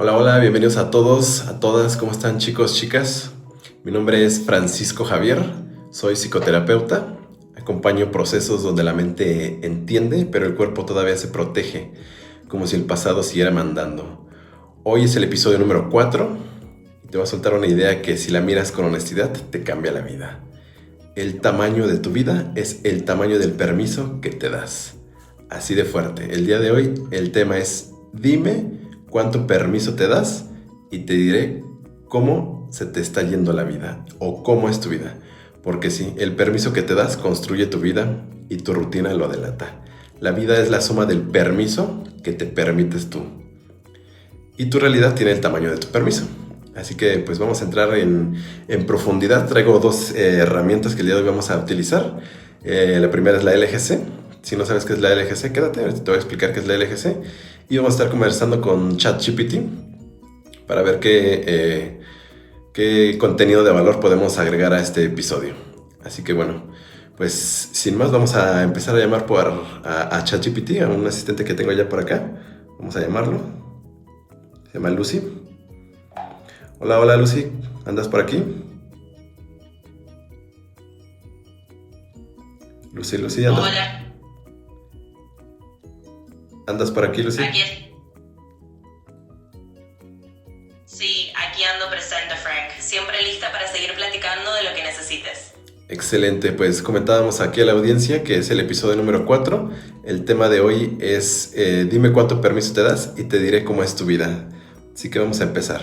Hola, hola, bienvenidos a todos, a todas, ¿cómo están chicos, chicas? Mi nombre es Francisco Javier, soy psicoterapeuta, acompaño procesos donde la mente entiende, pero el cuerpo todavía se protege, como si el pasado siguiera mandando. Hoy es el episodio número 4 y te voy a soltar una idea que si la miras con honestidad te cambia la vida. El tamaño de tu vida es el tamaño del permiso que te das. Así de fuerte. El día de hoy el tema es dime cuánto permiso te das y te diré cómo se te está yendo la vida o cómo es tu vida. Porque sí, el permiso que te das construye tu vida y tu rutina lo delata. La vida es la suma del permiso que te permites tú. Y tu realidad tiene el tamaño de tu permiso. Así que pues vamos a entrar en profundidad. Traigo dos herramientas que el día de hoy vamos a utilizar. La primera es la LGC. Si no sabes qué es la LGC, quédate, te voy a explicar qué es la LGC. Y vamos a estar conversando con ChatGPT para ver qué contenido de valor podemos agregar a este episodio. Así que bueno, pues sin más vamos a empezar a llamar a ChatGPT, a un asistente que tengo ya por acá. Vamos a llamarlo. Se llama Lucy. Hola, hola Lucy, ¿andas por aquí? Lucy, ¿andas? Hola, ¿Andas por aquí, Lucy? aquí sí, aquí ando presente, Frank. Siempre lista para seguir platicando de lo que necesites. Excelente, pues comentábamos aquí a la audiencia que es el episodio número 4. El tema de hoy es dime cuánto permiso te das y te diré cómo es tu vida. Así que vamos a empezar.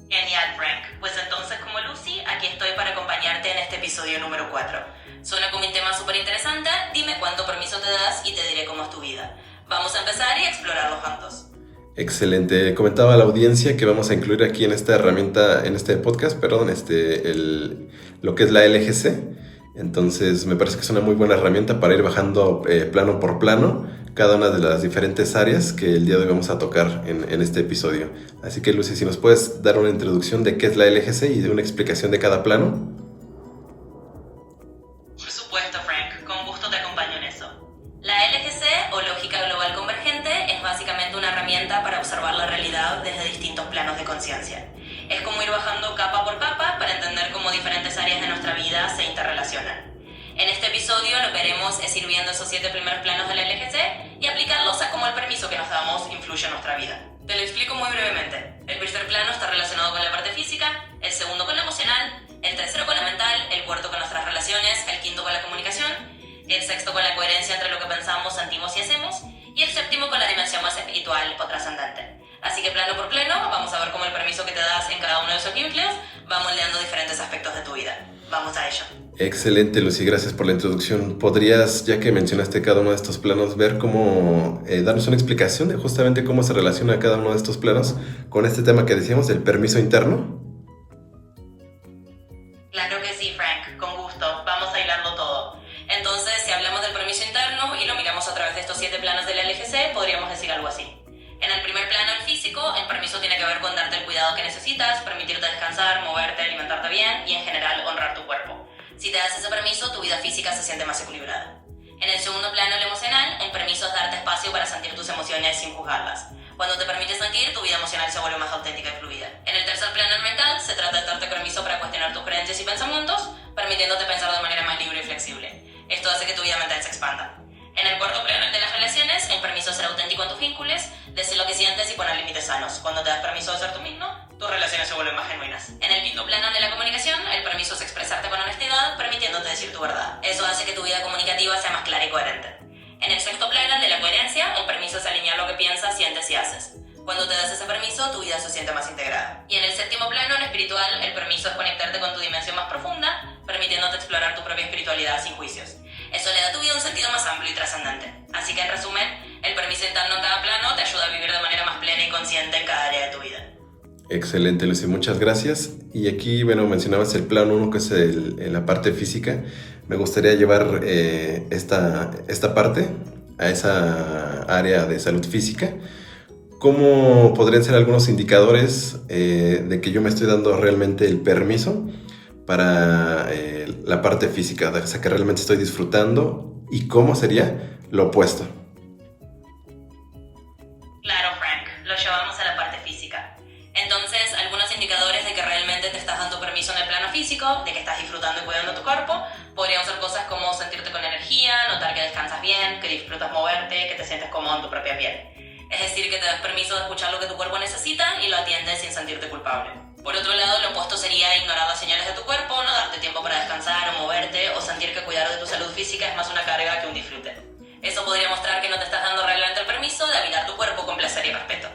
Genial, Frank. Pues entonces, como Lucy, aquí estoy para acompañarte en este episodio número 4. Suena como un tema súper interesante. Dime cuánto permiso te das y te diré cómo es tu vida. Vamos a empezar y explorarlo juntos. Excelente. Comentaba a la audiencia que vamos a incluir aquí en esta herramienta, en este podcast, perdón, lo que es la LGC. Entonces me parece que es una muy buena herramienta para ir bajando plano por plano cada una de las diferentes áreas que el día de hoy vamos a tocar en este episodio. Así que Lucy, si nos puedes dar una introducción de qué es la LGC y una explicación de cada plano. Por supuesto, Frank. Con gusto te acompaño en eso. La LGC, o Lógica Global Convergente, es básicamente una herramienta para observar la realidad desde distintos planos de conciencia. Es como ir bajando capa por capa para entender cómo diferentes áreas de nuestra vida se interrelacionan. En este episodio lo que haremos es ir viendo esos 7 primeros planos de la LGC y aplicarlos a cómo el permiso que nos damos influye en nuestra vida. Te lo explico muy brevemente. El primer plano está relacionado con la parte física, el segundo con la emocional, el tercero con la mental, el cuarto con nuestras relaciones, el quinto con la comunicación, el sexto con la coherencia entre lo que pensamos, sentimos y hacemos, y el séptimo con la dimensión más espiritual o trascendente. Así que plano por plano, vamos a ver cómo el permiso que te das en cada uno de esos núcleos va moldeando diferentes aspectos de tu vida. Vamos a ello. Excelente, Lucy, gracias por la introducción. ¿Podrías, ya que mencionaste cada uno de estos planos, ver cómo, darnos una explicación de justamente cómo se relaciona cada uno de estos planos con este tema que decíamos del permiso interno? Claro que sí, Frank, con gusto. Vamos a hilarlo todo. Entonces, si hablamos del permiso interno y lo miramos a través de estos 7 planos de la LGC, podríamos decir algo así. En el primer plano, el físico, el permiso tiene que ver con darte el cuidado que necesitas, permitirte descansar, moverte, alimentarte bien y en general honrar tu cuerpo. Si te das ese permiso, tu vida física se siente más equilibrada. En el segundo plano, el emocional, el permiso es darte espacio para sentir tus emociones sin juzgarlas. Cuando te permites sentir, tu vida emocional se vuelve más auténtica y fluida. En el tercer plano, el mental, se trata de darte permiso para cuestionar tus creencias y pensamientos, permitiéndote pensar de manera más libre y flexible. Esto hace que tu vida mental se expanda. En el cuarto plano, el de las relaciones, el permiso es ser auténtico en tus vínculos, decir lo que sientes y poner límites sanos. Cuando te das permiso de ser tú mismo, tus relaciones se vuelven más genuinas. En el quinto plano de la comunicación, el permiso es expresarte con honestidad, permitiéndote decir tu verdad. Eso hace que tu vida comunicativa sea más clara y coherente. En el sexto plano, el de la coherencia, el permiso es alinear lo que piensas, sientes y haces. Cuando te das ese permiso, tu vida se siente más integrada. Y en el séptimo plano, el espiritual, el permiso es conectarte con tu dimensión más profunda, permitiéndote explorar tu propia espiritualidad sin juicios. Eso le da a tu vida un sentido más amplio y trascendente. Así que en resumen, el permiso interno en cada plano te ayuda a vivir de manera más plena y consciente en cada área de tu vida. Excelente, Lucy, muchas gracias. Y aquí, bueno, mencionabas el plano 1, que es la parte física. Me gustaría llevar esta parte a esa área de salud física. ¿Cómo podrían ser algunos indicadores de que yo me estoy dando realmente el permiso para la parte física? O sea, que realmente estoy disfrutando. ¿Y cómo sería lo opuesto? llevamos a la parte física. Entonces, algunos indicadores de que realmente te estás dando permiso en el plano físico, de que estás disfrutando y cuidando tu cuerpo, podrían ser cosas como sentirte con energía, notar que descansas bien, que disfrutas moverte, que te sientes cómodo en tu propia piel. Es decir, que te das permiso de escuchar lo que tu cuerpo necesita y lo atiendes sin sentirte culpable. Por otro lado, lo opuesto sería ignorar las señales de tu cuerpo, no darte tiempo para descansar o moverte, o sentir que cuidar de tu salud física es más una carga que un disfrute. Eso podría mostrar que no te estás dando realmente el permiso de habitar tu cuerpo con placer y respeto.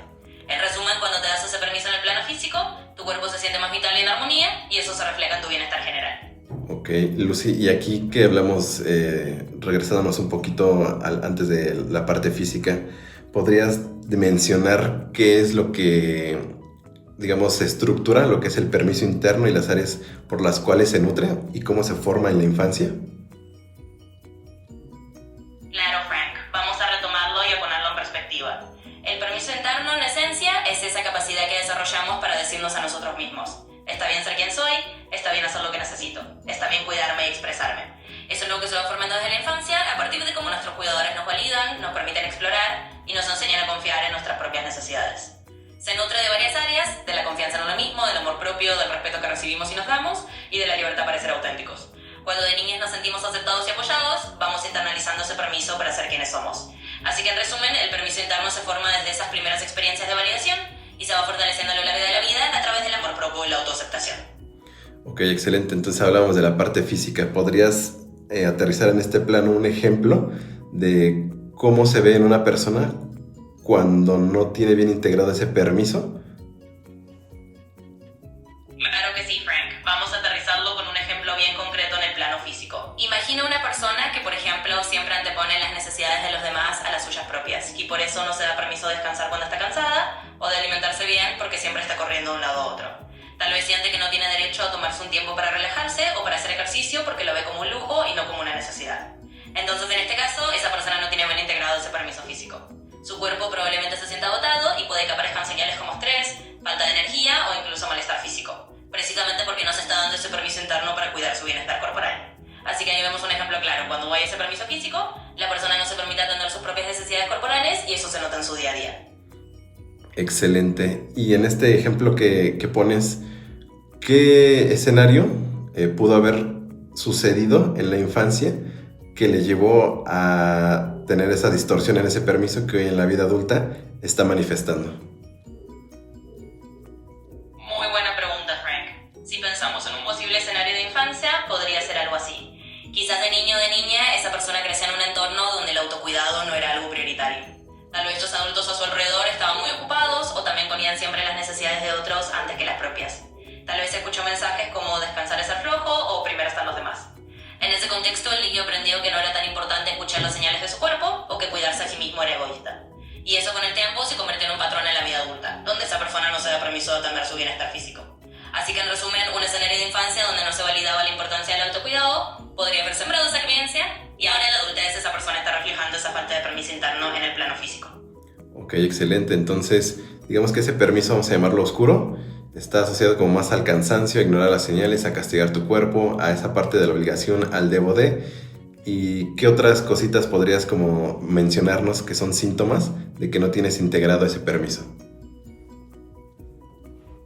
En resumen, cuando te das ese permiso en el plano físico, tu cuerpo se siente más vital y en armonía, y eso se refleja en tu bienestar general. Ok, Lucy, y aquí que hablamos, regresándonos un poquito antes de la parte física, ¿podrías mencionar qué es lo que, digamos, se estructura, lo que es el permiso interno y las áreas por las cuales se nutre y cómo se forma en la infancia? Claro, Frank, vamos a retomarlo y a ponerlo en perspectiva. El permiso interno, en esencia, es esa capacidad que desarrollamos para decirnos a nosotros mismos: está bien ser quien soy, está bien hacer lo que necesito, está bien cuidarme y expresarme. Eso es lo que se va formando desde la infancia a partir de cómo nuestros cuidadores nos validan, nos permiten explorar y nos enseñan a confiar en nuestras propias necesidades. Se nutre de varias áreas: de la confianza en uno mismo, del amor propio, del respeto que recibimos y nos damos, y de la libertad para ser auténticos. Cuando de niños nos sentimos aceptados y apoyados, vamos internalizando ese permiso para ser quienes somos. Así que en resumen, el permiso interno se forma desde esas primeras experiencias de validación y se va fortaleciendo a lo largo de la vida a través del amor propio y la autoaceptación. Ok, excelente. Entonces hablamos de la parte física. ¿Podrías aterrizar en este plano un ejemplo de cómo se ve en una persona cuando no tiene bien integrado ese permiso? Claro que sí, Frank. Vamos a aterrizarlo con un ejemplo bien concreto en el plano físico. Imagina una persona que, por ejemplo, siempre antepone las necesidades de los demás a las suyas propias y por eso no se da permiso de descansar cuando está cansada o de alimentarse bien porque siempre está corriendo de un lado a otro. Tal vez siente que no tiene derecho a tomarse un tiempo para relajarse o para hacer ejercicio porque lo ve como un lujo y no como una necesidad. Entonces, en este caso, esa persona no tiene bien integrado ese permiso físico. Su cuerpo probablemente se sienta agotado y puede que aparezcan señales como estrés, falta de energía o incluso malestar físico, precisamente porque no se está dando ese permiso interno para cuidar su bienestar corporal. Así que ahí vemos un ejemplo claro: cuando hay ese permiso físico, la persona no se permite atender sus propias necesidades corporales y eso se nota en su día a día. Excelente. Y en este ejemplo que pones, ¿qué escenario pudo haber sucedido en la infancia que le llevó a tener esa distorsión en ese permiso que hoy en la vida adulta está manifestando? Muy buena pregunta, Frank. Si pensamos en un posible escenario de infancia, podría ser algo así. Quizás de niño o de niña, esa persona creció en un entorno donde el autocuidado no era algo prioritario. Tal vez los adultos a su alrededor estaban muy ocupados o también ponían siempre las necesidades de otros antes que las propias. Tal vez escuchó mensajes como descansar es ser flojo o primero están los demás. En ese contexto, el niño aprendió que no era tan importante escuchar las señales de su cuerpo o que cuidarse a sí mismo era egoísta. Y eso con el tiempo se convirtió en un patrón en la vida adulta, donde esa persona no se da permiso de atender su bienestar físico. Así que en resumen, un escenario de infancia donde no se validaba la importancia del autocuidado podría haber sembrado esa creencia y ahora en la adultez esa persona está reflejando esa falta de permiso interno en el plano físico. Ok, excelente. Entonces, digamos que ese permiso, vamos a llamarlo oscuro, está asociado como más al cansancio, a ignorar las señales, a castigar tu cuerpo, a esa parte de la obligación, al debo de. ¿Y qué otras cositas podrías como mencionarnos que son síntomas de que no tienes integrado ese permiso?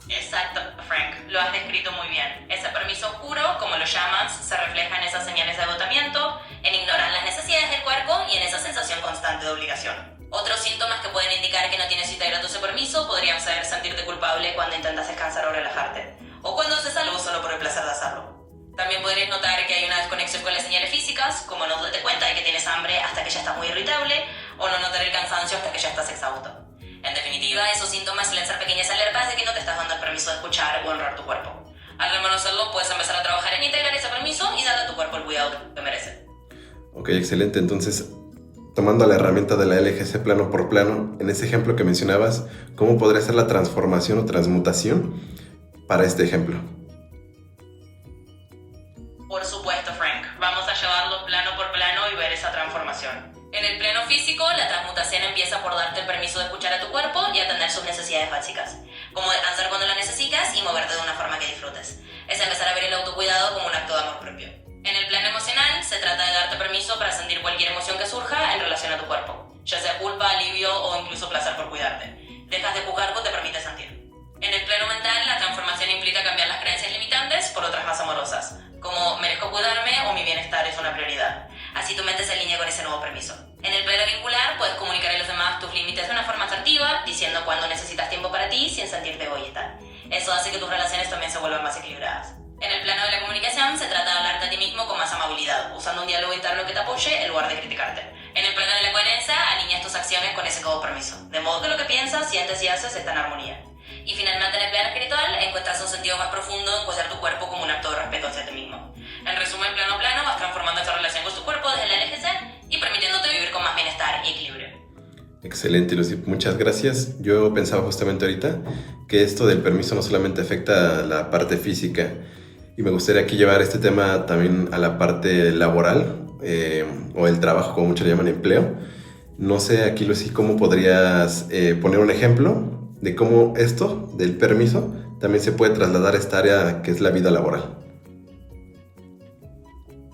Exacto, Frank, lo has descrito muy bien. Ese permiso oscuro, como lo llamas, se refleja en esas señales de agotamiento, en ignorar las necesidades del cuerpo y en esa sensación constante de obligación. Otros síntomas que pueden indicar que no tienes integrado ese permiso podrían ser sentirte culpable cuando intentas descansar o relajarte, o cuando haces algo solo por el placer de hacerlo. También podrías notar que hay una desconexión con las señales físicas, como no darte cuenta de que tienes hambre hasta que ya estás muy irritable, o no notar el cansancio hasta que ya estás exhausto. En definitiva, esos síntomas suelen ser pequeñas alertas de que no te estás dando el permiso de escuchar o honrar tu cuerpo. Al reconocerlo, puedes empezar a trabajar en integrar ese permiso y darle a tu cuerpo el cuidado que merece. Ok, excelente. Entonces, tomando la herramienta de la LGC plano por plano, en ese ejemplo que mencionabas, ¿cómo podría ser la transformación o transmutación para este ejemplo? Por supuesto, Frank. Vamos a llevarlo plano por plano y ver esa transformación. En el plano físico, la transmutación empieza por darte el permiso de escuchar a tu cuerpo y atender sus necesidades básicas, como descansar cuando lo necesitas y moverte de una forma que disfrutes. Es empezar a ver el autocuidado como un acto de amor propio. En el plano emocional, se trata de darte permiso para sentir cualquier emoción que surja en relación a tu cuerpo, ya sea culpa, alivio o incluso placer por cuidarte. Dejas de juzgar sentirte egoísta. Eso hace que tus relaciones también se vuelvan más equilibradas. En el plano de la comunicación, se trata de hablarte a ti mismo con más amabilidad, usando un diálogo interno que te apoye en lugar de criticarte. En el plano de la coherencia, alineas tus acciones con ese codo permiso, de modo que lo que piensas, sientes y haces está en armonía. Y finalmente, en el plano espiritual, encuentras un sentido más profundo en cuidar tu cuerpo como un acto de respeto hacia ti mismo. En resumen, plano a plano, vas transformando esta relación con tu cuerpo desde la LGC y permitiéndote vivir con más bienestar y equilibrio. Excelente, Lucy, muchas gracias. Yo pensaba justamente ahorita que esto del permiso no solamente afecta la parte física, y me gustaría aquí llevar este tema también a la parte laboral, o el trabajo, como muchos le llaman empleo. No sé, aquí Lucy, ¿cómo podrías poner un ejemplo de cómo esto del permiso también se puede trasladar a esta área que es la vida laboral?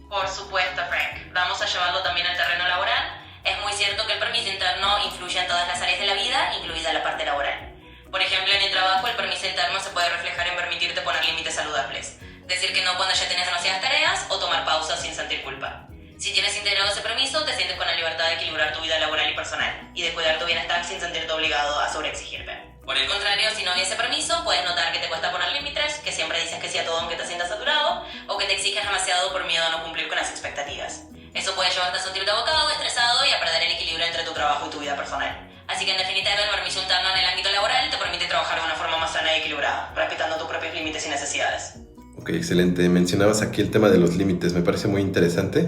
Por supuesto, Frank. Vamos a llevarlo también al terreno laboral. Es muy cierto que el permiso interno influye en todas las áreas de la vida, incluida la parte laboral. Por ejemplo, en el trabajo, el permiso interno se puede reflejar en permitirte poner límites saludables. Decir que no cuando ya tienes demasiadas tareas o tomar pausas sin sentir culpa. Si tienes integrado ese permiso, te sientes con la libertad de equilibrar tu vida laboral y personal y de cuidar tu bienestar sin sentirte obligado a sobreexigirte. Por el contrario, si no hubiese permiso, puedes notar que te cuesta poner límites, que siempre dices que sí a todo aunque te sientas saturado o que te exiges demasiado por miedo a no cumplir con las expectativas. Eso puede llevarte a sentirte abocado, estresado y a perder el equilibrio entre tu trabajo y tu vida personal. Así que en definitiva, el permiso interno en el ámbito laboral te permite trabajar de una forma más sana y equilibrada, respetando tus propios límites y necesidades. Ok, excelente. Mencionabas aquí el tema de los límites. Me parece muy interesante.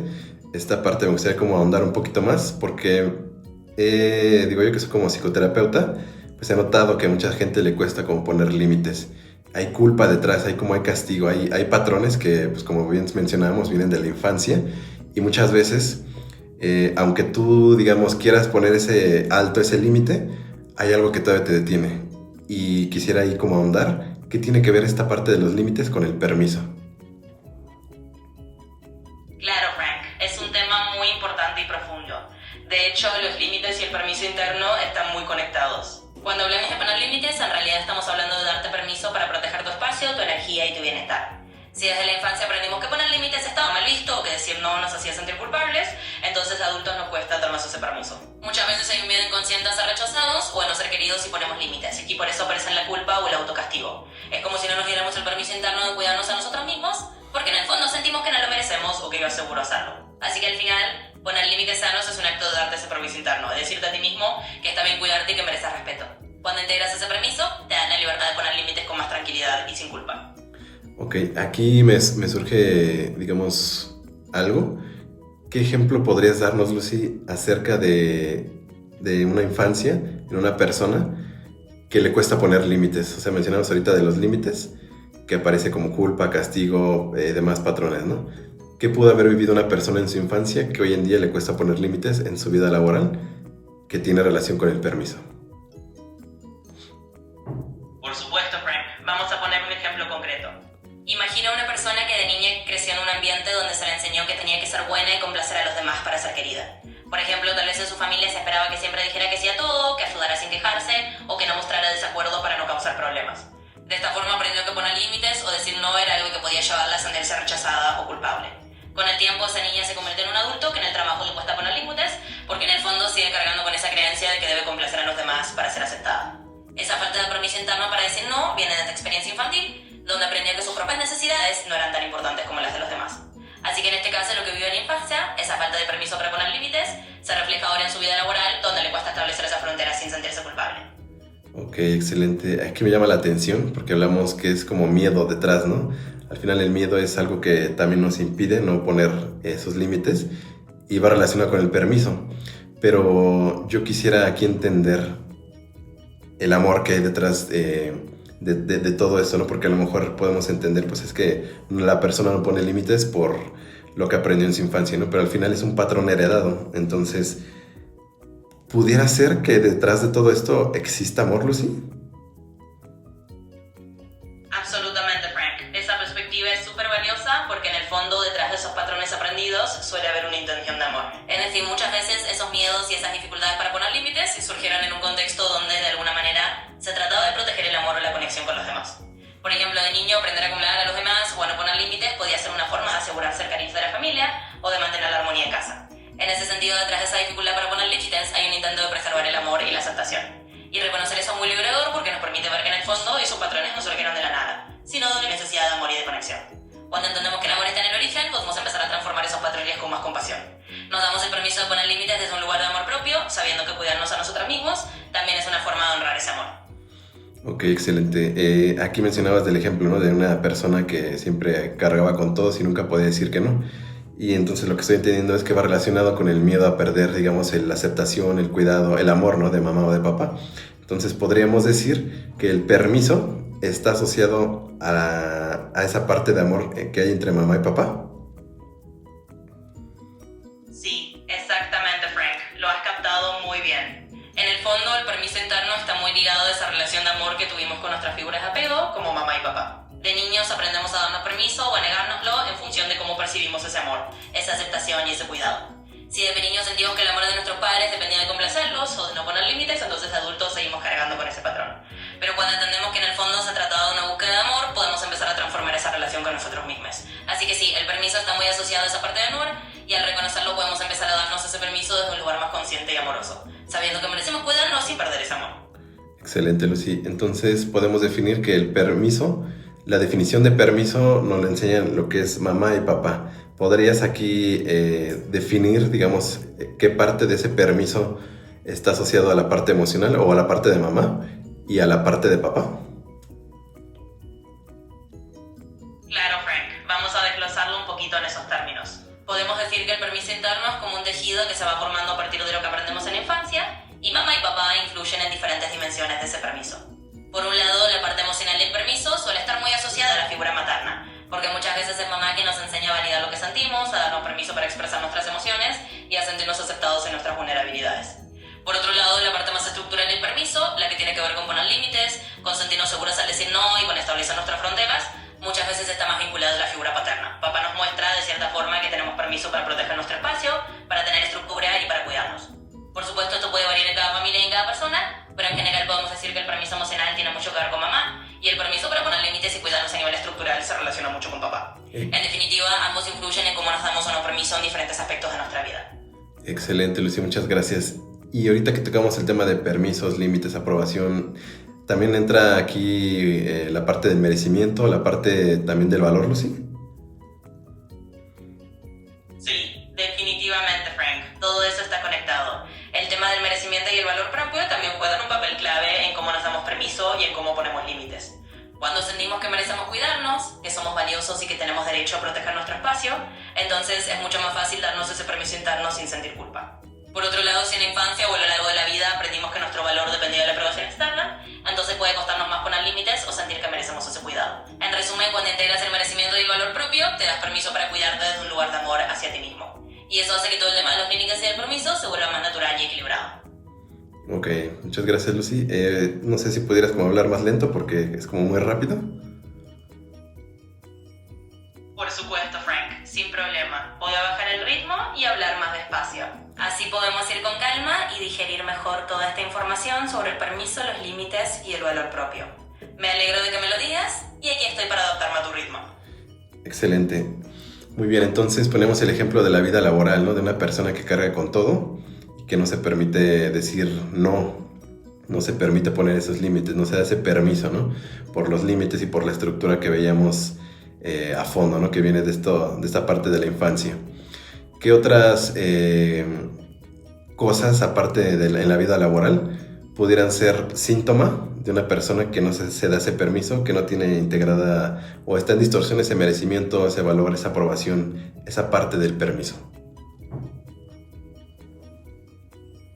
Esta parte me gustaría como ahondar un poquito más porque digo yo que soy como psicoterapeuta, pues he notado que a mucha gente le cuesta como poner límites. Hay culpa detrás, hay castigo, hay patrones que, pues como bien mencionábamos, vienen de la infancia y muchas veces, aunque tú, digamos, quieras poner ese alto, ese límite, hay algo que todavía te detiene. Y quisiera ahí como ahondar. ¿Qué tiene que ver esta parte de los límites con el permiso? Claro, Frank, es un tema muy importante y profundo. De hecho, los límites y el permiso interno están muy conectados. Cuando hablamos de poner límites, en realidad estamos hablando de darte permiso para proteger tu espacio, tu energía y tu bienestar. Si desde la infancia aprendimos que poner límites estaba mal visto o que decir no nos hacía sentir culpables, entonces a adultos nos cuesta darnos ese permiso. Muchas veces hay un miedo inconsciente a ser rechazados o a no ser queridos si ponemos límites, y por eso aparecen la culpa o el autocastigo. Es como si no nos diéramos el permiso interno de cuidarnos a nosotros mismos, porque en el fondo sentimos que no lo merecemos o que yo aseguro hacerlo. Así que al final, poner límites sanos es un acto de darte ese permiso interno, de decirte a ti mismo que está bien cuidarte y que mereces respeto. Cuando integras ese permiso, te dan la libertad de poner límites con más tranquilidad y sin culpa. Ok, aquí me surge, digamos, algo. ¿Qué ejemplo podrías darnos, Lucy, acerca de una infancia en una persona que le cuesta poner límites? O sea, mencionamos ahorita de los límites, que aparece como culpa, castigo, demás patrones, ¿no? ¿Qué pudo haber vivido una persona en su infancia que hoy en día le cuesta poner límites en su vida laboral que tiene relación con el permiso? Por supuesto, Frank. Vamos a poner un ejemplo concreto. Imagina una persona que de niña creció en un ambiente donde se le enseñó que tenía que ser buena y complacer a los demás para ser querida. Por ejemplo, tal vez en su familia se esperaba que siempre dijera que sí a todo, que ayudara sin quejarse o que no mostrara desacuerdo para no causar problemas. De esta forma aprendió que poner límites o decir no era algo que podía llevarla a sentirse rechazada o culpable. Con el tiempo, esa niña se convierte en un adulto que en el trabajo le cuesta poner límites porque en el fondo sigue cargando con esa creencia de que debe complacer a los demás para ser aceptada. Esa falta de permiso interno para decir no viene de esta experiencia infantil, donde aprendió que sus propias necesidades no eran tan importantes como las de los demás. Así que en este caso lo que vivió en la infancia, esa falta de permiso para poner límites, se refleja ahora en su vida laboral, donde le cuesta establecer esa frontera sin sentirse culpable. Ok, excelente. Aquí me llama la atención porque hablamos que es como miedo detrás, ¿no? Al final el miedo es algo que también nos impide no poner esos límites y va relacionado con el permiso. Pero yo quisiera aquí entender el amor que hay detrás de todo eso, ¿no? Porque a lo mejor podemos entender, pues es que la persona no pone límites por lo que aprendió en su infancia, ¿no? Pero al final es un patrón heredado. Entonces, ¿pudiera ser que detrás de todo esto exista amor, Lucy? Absolutamente, Frank. Esa perspectiva es súper valiosa porque en el fondo, detrás de esos patrones aprendidos, suele haber una intención de amor. Es decir, muchas veces esos miedos y esas dificultades para poner límites surgieron en un contexto donde, de alguna manera, se trataba de proteger el amor o la conexión con los demás. Por ejemplo, de niño, aprender a acumular a los demás o a no poner límites podía ser una forma de asegurarse el cariño de la familia o de mantener la armonía en casa. En ese sentido, detrás de esa dificultad para poner límites hay un intento de preservar el amor y la aceptación. Y reconocer eso es muy liberador porque nos permite ver que en el fondo Nos damos el permiso de poner límites desde un lugar de amor propio, sabiendo que cuidarnos a nosotros mismos también es una forma de honrar ese amor. Ok, excelente. Aquí mencionabas del ejemplo, ¿no? De una persona que siempre cargaba con todos y nunca podía decir que no. Y entonces lo que estoy entendiendo es que va relacionado con el miedo a perder, digamos, la aceptación, el cuidado, el amor, ¿no? De mamá o de papá. Entonces podríamos decir que el permiso está asociado a esa parte de amor que hay entre mamá y papá. Sí, exactamente, Frank. Lo has captado muy bien. En el fondo, el permiso interno está muy ligado a esa relación de amor que tuvimos con nuestras figuras de apego, como mamá y papá. De niños aprendemos a darnos permiso o a negárnoslo en función de cómo percibimos ese amor, esa aceptación y ese cuidado. Si de pequeños sentimos que el amor de nuestros padres dependía de complacerlos o de no poner límites, entonces de adultos seguimos cargando con ese patrón. Pero cuando entendemos que en el fondo se trataba de una búsqueda de amor, podemos empezar a transformar esa relación con nosotros mismos. Así que sí, el permiso está muy asociado a esa parte de amor, y al reconocerlo podemos empezar a darnos ese permiso desde un lugar más consciente y amoroso, sabiendo que merecemos cuidarnos sin perder ese amor. Excelente, Lucy. Entonces podemos definir que el permiso, la definición de permiso nos la enseñan lo que es mamá y papá. ¿Podrías aquí definir, digamos, qué parte de ese permiso está asociado a la parte emocional o a la parte de mamá y a la parte de papá? Claro, Frank. Vamos a desglosarlo un poquito en esos términos. Podemos decir que el permiso interno es como un tejido que se va formando a partir de lo que aprendemos en la infancia, y mamá y papá influyen en diferentes dimensiones de ese permiso. Por un lado, la parte emocional del permiso suele estar muy asociada a la figura materna, porque muchas veces es mamá quien nos enseña a validar lo que sentimos, a darnos permiso para expresar nuestras emociones y a sentirnos aceptados en nuestras vulnerabilidades. Por otro lado, la parte más estructural del permiso, la que tiene que ver con poner límites, con sentirnos seguros al decir no y con establecer nuestras fronteras, muchas veces está más vinculada a la figura paterna. Papá nos muestra de cierta forma que tenemos permiso para proteger nuestro espacio, para tener estructura y para cuidarnos. Por supuesto, esto puede variar en cada familia y en cada persona, pero en general podemos decir que el permiso emocional tiene mucho que ver con mamá, y el permiso para poner límites y cuidarnos a nivel estructural se relaciona mucho con papá. En definitiva, ambos influyen en cómo nos damos o no permiso en diferentes aspectos de nuestra vida. Excelente, Lucy, muchas gracias. Y ahorita que tocamos el tema de permisos, límites, aprobación, ¿también entra aquí la parte del merecimiento, la parte también del valor, Lucy? Sí, definitivamente, Frank. Todo eso está conectado. El tema del merecimiento y el valor propio también juegan un papel clave en cómo nos damos permiso y en cómo ponemos límites. Cuando sentimos que merecemos cuidarnos, que somos valiosos y que tenemos derecho a proteger nuestro espacio, entonces es mucho más fácil darnos ese permiso interno sin sentir culpa. Por otro lado, si en la infancia o a lo largo de la vida aprendimos que nuestro valor dependía de la aprobación externa, entonces puede costarnos más poner límites o sentir que merecemos ese cuidado. En resumen, cuando integras el merecimiento y el valor propio, te das permiso para cuidarte desde un lugar de amor hacia ti mismo. Y eso hace que todo el tema de los límites y el permiso se vuelva más natural y equilibrado. Ok, muchas gracias, Lucy. No sé si pudieras como hablar más lento porque es como muy rápido. Por supuesto, Frank, sin problema. Voy a bajar el ritmo y hablar más despacio. Así podemos ir con calma y digerir mejor toda esta información sobre el permiso, los límites y el valor propio. Me alegro de que me lo digas y aquí estoy para adaptarme a tu ritmo. Excelente. Muy bien, entonces ponemos el ejemplo de la vida laboral, ¿no? De una persona que carga con todo y que no se permite decir no, no se permite poner esos límites, no se da ese permiso, ¿no? Por los límites y por la estructura que veíamos a fondo, ¿no? Que viene de esta parte de la infancia. ¿Qué otras cosas, aparte en la vida laboral, pudieran ser síntoma de una persona que no se da ese permiso, que no tiene integrada o está en distorsión ese merecimiento, ese valor, esa aprobación, esa parte del permiso?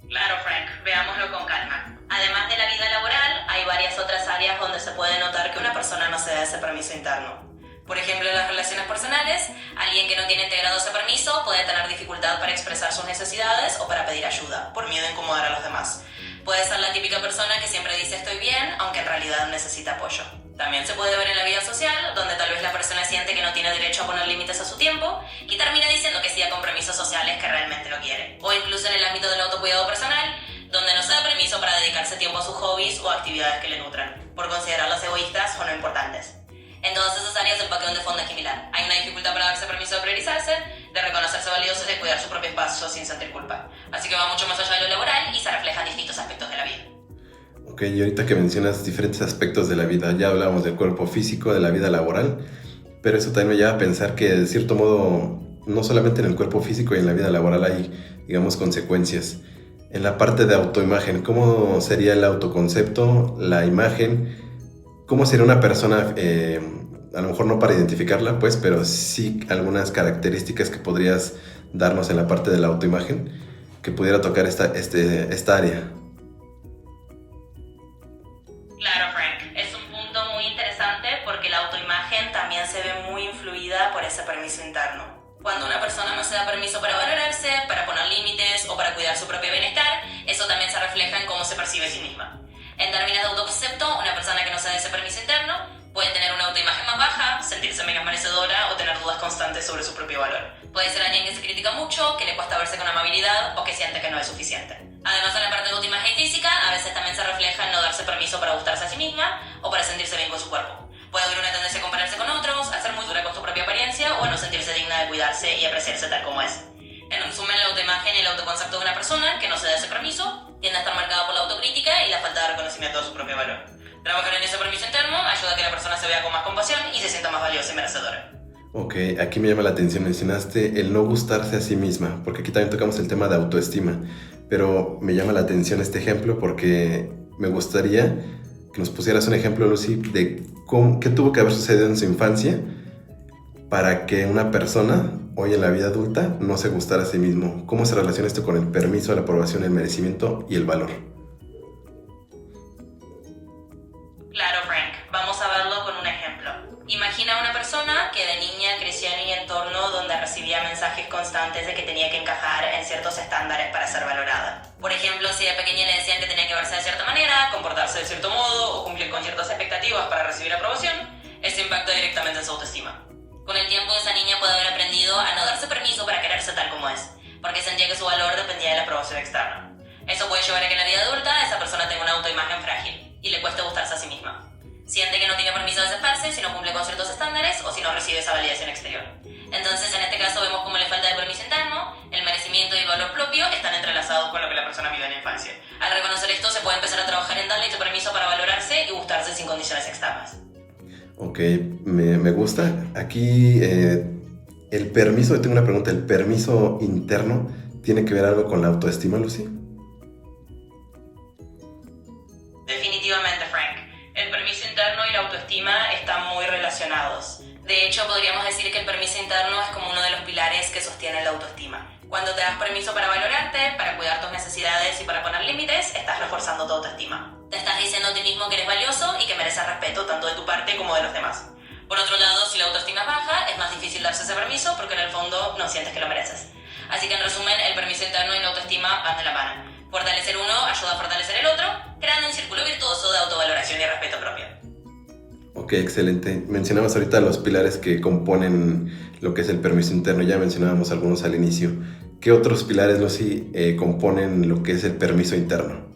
Claro, Frank, veámoslo con calma. Además de la vida laboral, hay varias otras áreas donde se puede notar que una persona no se da ese permiso interno. Por ejemplo, en las relaciones personales, alguien que no tiene integrado ese permiso puede tener dificultad para expresar sus necesidades o para pedir ayuda, por miedo a incomodar a los demás. Puede ser la típica persona que siempre dice estoy bien, aunque en realidad necesita apoyo. También se puede ver en la vida social, donde tal vez la persona siente que no tiene derecho a poner límites a su tiempo y termina diciendo que sí a compromisos sociales que realmente no quiere. O incluso en el ámbito del autocuidado personal, donde no se da permiso para dedicarse tiempo a sus hobbies o actividades que le nutran, por considerarlas egoístas o no importantes. En todas esas áreas el patrón de fondo es similar. Hay una dificultad para darse permiso de priorizarse, de reconocerse valiosos y de cuidar su propio espacio sin sentir culpa. Así que va mucho más allá de lo laboral y se refleja en distintos aspectos de la vida. Ok, y ahorita que mencionas diferentes aspectos de la vida, ya hablamos del cuerpo físico, de la vida laboral, pero eso también me lleva a pensar que de cierto modo no solamente en el cuerpo físico y en la vida laboral hay, digamos, consecuencias. En la parte de autoimagen, ¿cómo sería el autoconcepto, la imagen? ¿Cómo sería una persona, a lo mejor no para identificarla, pues, pero sí algunas características que podrías darnos en la parte de la autoimagen que pudiera tocar esta área? Claro, Frank, es un punto muy interesante porque la autoimagen también se ve muy influida por ese permiso interno. Cuando una persona no se da permiso para valorarse, para poner límites o para cuidar su propio bienestar, eso también se refleja en cómo se percibe a sí misma. En términos de autoconcepto, una persona que no se da ese permiso interno puede tener una autoimagen más baja, sentirse menos merecedora o tener dudas constantes sobre su propio valor. Puede ser alguien que se critica mucho, que le cuesta verse con amabilidad o que siente que no es suficiente. Además de la parte de autoimagen física, a veces también se refleja en no darse permiso para gustarse a sí misma o para sentirse bien con su cuerpo. Puede haber una tendencia a compararse con otros, a ser muy dura con su propia apariencia o a no sentirse digna de cuidarse y apreciarse tal como es. En resumen, la autoimagen y el autoconcepto de una persona que no se da ese permiso tiende a estar marcada por la autocrítica y la falta de reconocimiento de su propio valor. Trabajar en ese permiso interno ayuda a que la persona se vea con más compasión y se sienta más valiosa y merecedora. Ok, aquí me llama la atención, mencionaste el no gustarse a sí misma, porque aquí también tocamos el tema de autoestima, pero me llama la atención este ejemplo porque me gustaría que nos pusieras un ejemplo, Lucy, de qué tuvo que haber sucedido en su infancia para que una persona, hoy en la vida adulta, no se gustara a sí mismo. ¿Cómo se relaciona esto con el permiso, la aprobación, el merecimiento y el valor? Claro, Frank. Vamos a verlo con un ejemplo. Imagina a una persona que de niña creció en un entorno donde recibía mensajes constantes de que tenía que encajar en ciertos estándares para ser valorada. Por ejemplo, si de pequeña le decían que tenía que verse de cierta manera, comportarse de cierto modo o cumplir con ciertas expectativas para recibir aprobación, eso impacta directamente en su autoestima. Con el tiempo, esa niña puede haber aprendido a no darse permiso para quererse tal como es, porque sentía que su valor dependía de la aprobación externa. Eso puede llevar a que en la vida adulta esa persona tenga una autoimagen frágil y le cueste gustarse a sí misma. Siente que no tiene permiso de aceptarse si no cumple con ciertos estándares o si no recibe esa validación exterior. Entonces, en este caso, vemos cómo la falta de permiso interno, el merecimiento y el valor propio están entrelazados con lo que la persona vive en la infancia. Al reconocer esto, se puede empezar a trabajar en darle ese permiso para valorarse y gustarse sin condiciones externas. Ok, me gusta. Aquí el permiso, tengo una pregunta, ¿el permiso interno tiene que ver algo con la autoestima, Lucy? Definitivamente, Frank. El permiso interno y la autoestima están muy relacionados. De hecho, podríamos decir que el permiso interno es como uno de los pilares que sostiene la autoestima. Cuando te das permiso para valorarte, para cuidar tus necesidades y para poner límites, estás reforzando tu autoestima. Te estás diciendo a ti mismo que eres valioso y que mereces respeto tanto de tu parte como de los demás. Por otro lado, si la autoestima es baja, es más difícil darse ese permiso porque en el fondo no sientes que lo mereces. Así que en resumen, el permiso interno y la autoestima van de la mano. Fortalecer uno ayuda a fortalecer el otro, creando un círculo virtuoso de autovaloración y respeto propio. Ok, excelente. Mencionabas ahorita los pilares que componen lo que es el permiso interno. Ya mencionábamos algunos al inicio. ¿Qué otros pilares, Lucy, componen lo que es el permiso interno?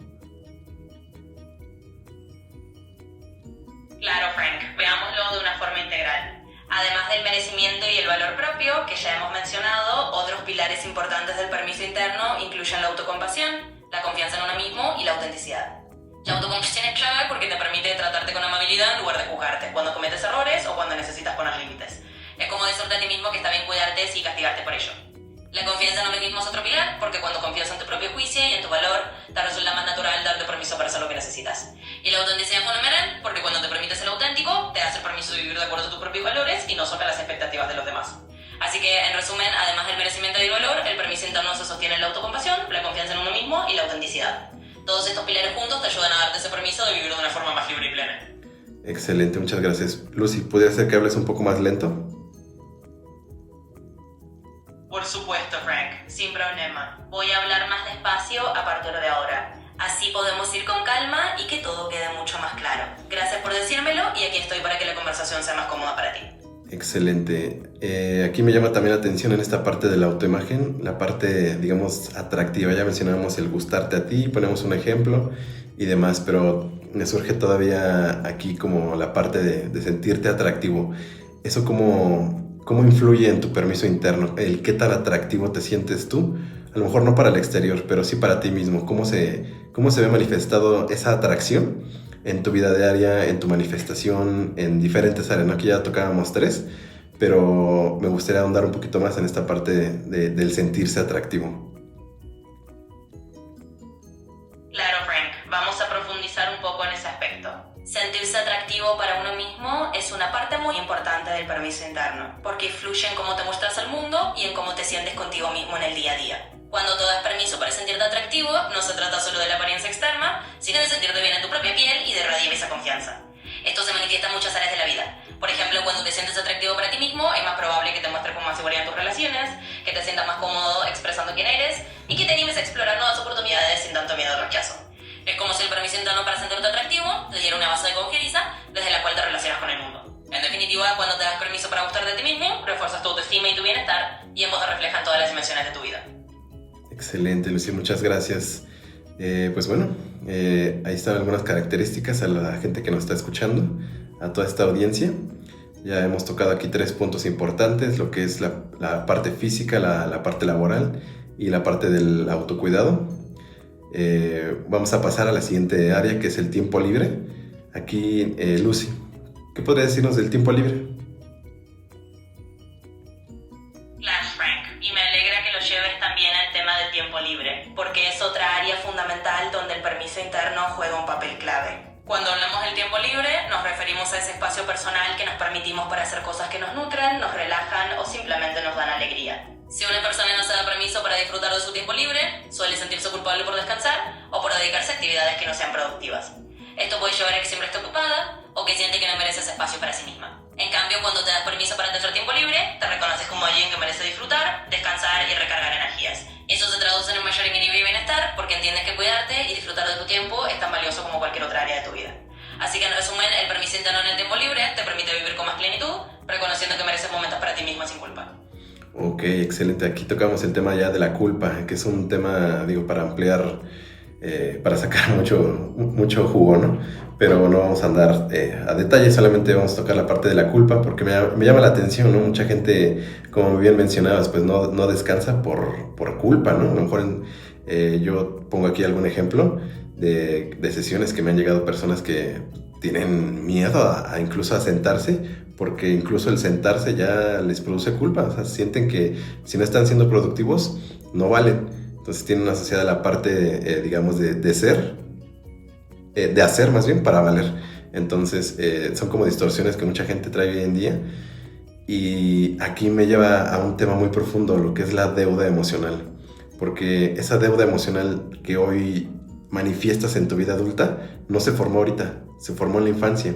Claro, Frank. Veámoslo de una forma integral. Además del merecimiento y el valor propio, que ya hemos mencionado, otros pilares importantes del permiso interno incluyen la autocompasión, la confianza en uno mismo y la autenticidad. La autocompasión es clave porque te permite tratarte con amabilidad en lugar de juzgarte cuando cometes errores o cuando necesitas poner límites. Es como decirte a ti mismo que está bien cuidarte sin castigarte por ello. La confianza en uno mismo es otro pilar porque cuando confías en tu propio juicio y en tu valor, te resulta más natural darte permiso para hacer lo que necesitas. Y la autenticidad es fenomenal porque cuando te permites ser auténtico, te das el permiso de vivir de acuerdo a tus propios valores y no solo a las expectativas de los demás. Así que, en resumen, además del merecimiento y el valor, el permiso interno se sostiene en la autocompasión, la confianza en uno mismo y la autenticidad. Todos estos pilares juntos te ayudan a darte ese permiso de vivir de una forma más libre y plena. Excelente, muchas gracias. Lucy, ¿podría ser que hables un poco más lento? Por supuesto, Frank, sin problema. Voy a hablar más despacio a partir de ahora. Así podemos ir con calma y que todo quede mucho más claro. Gracias por decírmelo y aquí estoy para que la conversación sea más cómoda para ti. Excelente. Aquí me llama también la atención en esta parte de la autoimagen, la parte, digamos, atractiva. Ya mencionábamos el gustarte a ti, ponemos un ejemplo y demás, pero me surge todavía aquí como la parte de sentirte atractivo. ¿Eso cómo influye en tu permiso interno? El qué tan atractivo te sientes tú, a lo mejor no para el exterior, pero sí para ti mismo. ¿Cómo se ve manifestado esa atracción en tu vida diaria, en tu manifestación, en diferentes áreas, ¿no? Aquí ya tocábamos 3, pero me gustaría ahondar un poquito más en esta parte del sentirse atractivo. Claro, Frank, vamos a profundizar un poco en ese aspecto. Sentirse atractivo para uno mismo es una parte muy importante del permiso interno, porque influye en cómo te muestras al mundo y en cómo te sientes contigo mismo en el día a día. Cuando te das permiso para sentirte atractivo, no se trata solo de la apariencia externa, sino de sentirte bien en tu propia piel y de irradiar esa confianza. Esto se manifiesta en muchas áreas de la vida. Por ejemplo, cuando te sientes atractivo para ti mismo, es más probable que te muestres con más seguridad en tus relaciones, que te sientas más cómodo expresando quién eres y que te animes a explorar nuevas oportunidades sin tanto miedo al rechazo. Es como si el permiso interno para sentirte atractivo te diera una base de confianza desde la cual te relacionas con el mundo. En definitiva, cuando te das permiso para gustar de ti mismo, refuerzas tu autoestima y tu bienestar y en vos te reflejan todas las dimensiones de tu vida. Excelente, Lucy, muchas gracias. Pues bueno, ahí están algunas características a la gente que nos está escuchando, a toda esta audiencia. Ya hemos tocado aquí 3 puntos importantes, lo que es la parte física, la parte laboral y la parte del autocuidado. Vamos a pasar a la siguiente área, que es el tiempo libre. Aquí, Lucy, ¿qué podría decirnos del tiempo libre? Claro, Frank, y me alegra que lo lleves también al tema del tiempo libre, porque es otra área fundamental donde el permiso interno juega un papel clave. Cuando hablamos del tiempo libre, nos referimos a ese espacio personal que nos permitimos para hacer cosas que nos nutren, nos relajan o simplemente nos dan alegría. Si una persona no se da permiso para disfrutar de su tiempo libre, suele sentirse culpable por descansar o por dedicarse a actividades que no sean productivas. Esto puede llevar a que siempre esté ocupada o que siente que no merece ese espacio para sí misma. En cambio, cuando te das permiso para tener tiempo libre, te reconoces como alguien que merece disfrutar, descansar y recargar energías. Eso se traduce en un mayor equilibrio y bienestar porque entiendes que cuidarte y disfrutar de tu tiempo es tan valioso como cualquier otra área de tu vida. Así que en resumen, el permiso interno en el tiempo libre te permite vivir con más plenitud, reconociendo que mereces momentos para ti misma sin culpa. Ok, excelente. Aquí tocamos el tema ya de la culpa, que es un tema, para ampliar, para sacar mucho jugo, ¿no? Pero no vamos a andar a detalle, solamente vamos a tocar la parte de la culpa, porque me llama la atención, ¿no? Mucha gente, como bien mencionabas, pues no descansa por culpa, ¿no? A lo mejor yo pongo aquí algún ejemplo de sesiones que me han llegado personas que tienen miedo a incluso a sentarse, porque incluso el sentarse ya les produce culpa. O sea, sienten que si no están siendo productivos, no valen. Entonces tienen asociada la parte, digamos, de hacer más bien para valer. Entonces son como distorsiones que mucha gente trae hoy en día. Y aquí me lleva a un tema muy profundo, lo que es la deuda emocional. Porque esa deuda emocional que hoy manifiestas en tu vida adulta no se formó ahorita, se formó en la infancia.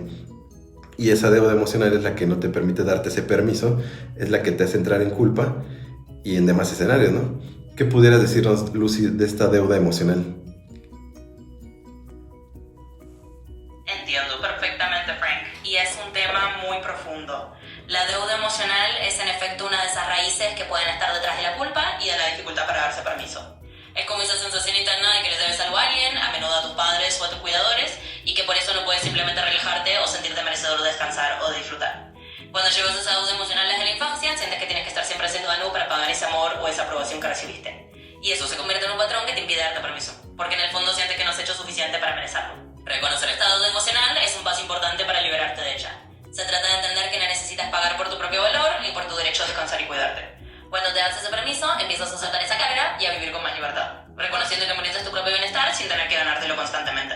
Y esa deuda emocional es la que no te permite darte ese permiso, es la que te hace entrar en culpa y en demás escenarios, ¿no? ¿Qué pudieras decirnos, Lucy, de esta deuda emocional? Entiendo perfectamente, Frank, y es un tema muy profundo. La deuda emocional es en efecto una de esas raíces que pueden estar detrás de la culpa y de la dificultad para darse permiso. Es como esa sensación interna de que le debes algo a alguien, a menudo a tus padres o a tus cuidadores, y que por eso no puedes simplemente relajarte o sentirte merecedor de descansar o de disfrutar. Cuando llevas esa deuda emocional desde la infancia, sientes que tienes que estar siempre haciendo algo para pagar ese amor o esa aprobación que recibiste. Y eso se convierte en un patrón que te impide darte permiso, porque en el fondo sientes que no has hecho suficiente para merecerlo. Reconocer esta deuda emocional es un paso importante para liberarte de ella. Se trata de entender que no necesitas pagar por tu propio valor ni por tu derecho a descansar y cuidarte. Cuando te das ese permiso, empiezas a soltar esa carga y a vivir con más libertad, reconociendo que mereces tu propio bienestar sin tener que ganártelo constantemente.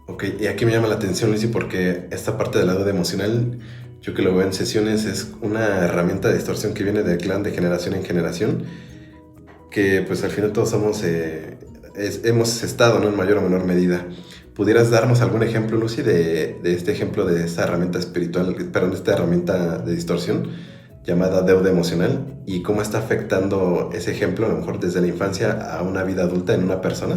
Ok, y aquí me llama la atención, Lucy, porque esta parte de la deuda emocional, yo que lo veo en sesiones, es una herramienta de distorsión que viene del clan de generación en generación, que pues al final todos somos, hemos estado, ¿no? En mayor o menor medida. ¿Pudieras darnos algún ejemplo, Lucy, de este ejemplo de esta herramienta espiritual, perdón, de esta herramienta de distorsión llamada deuda emocional, y cómo está afectando ese ejemplo, a lo mejor desde la infancia a una vida adulta en una persona?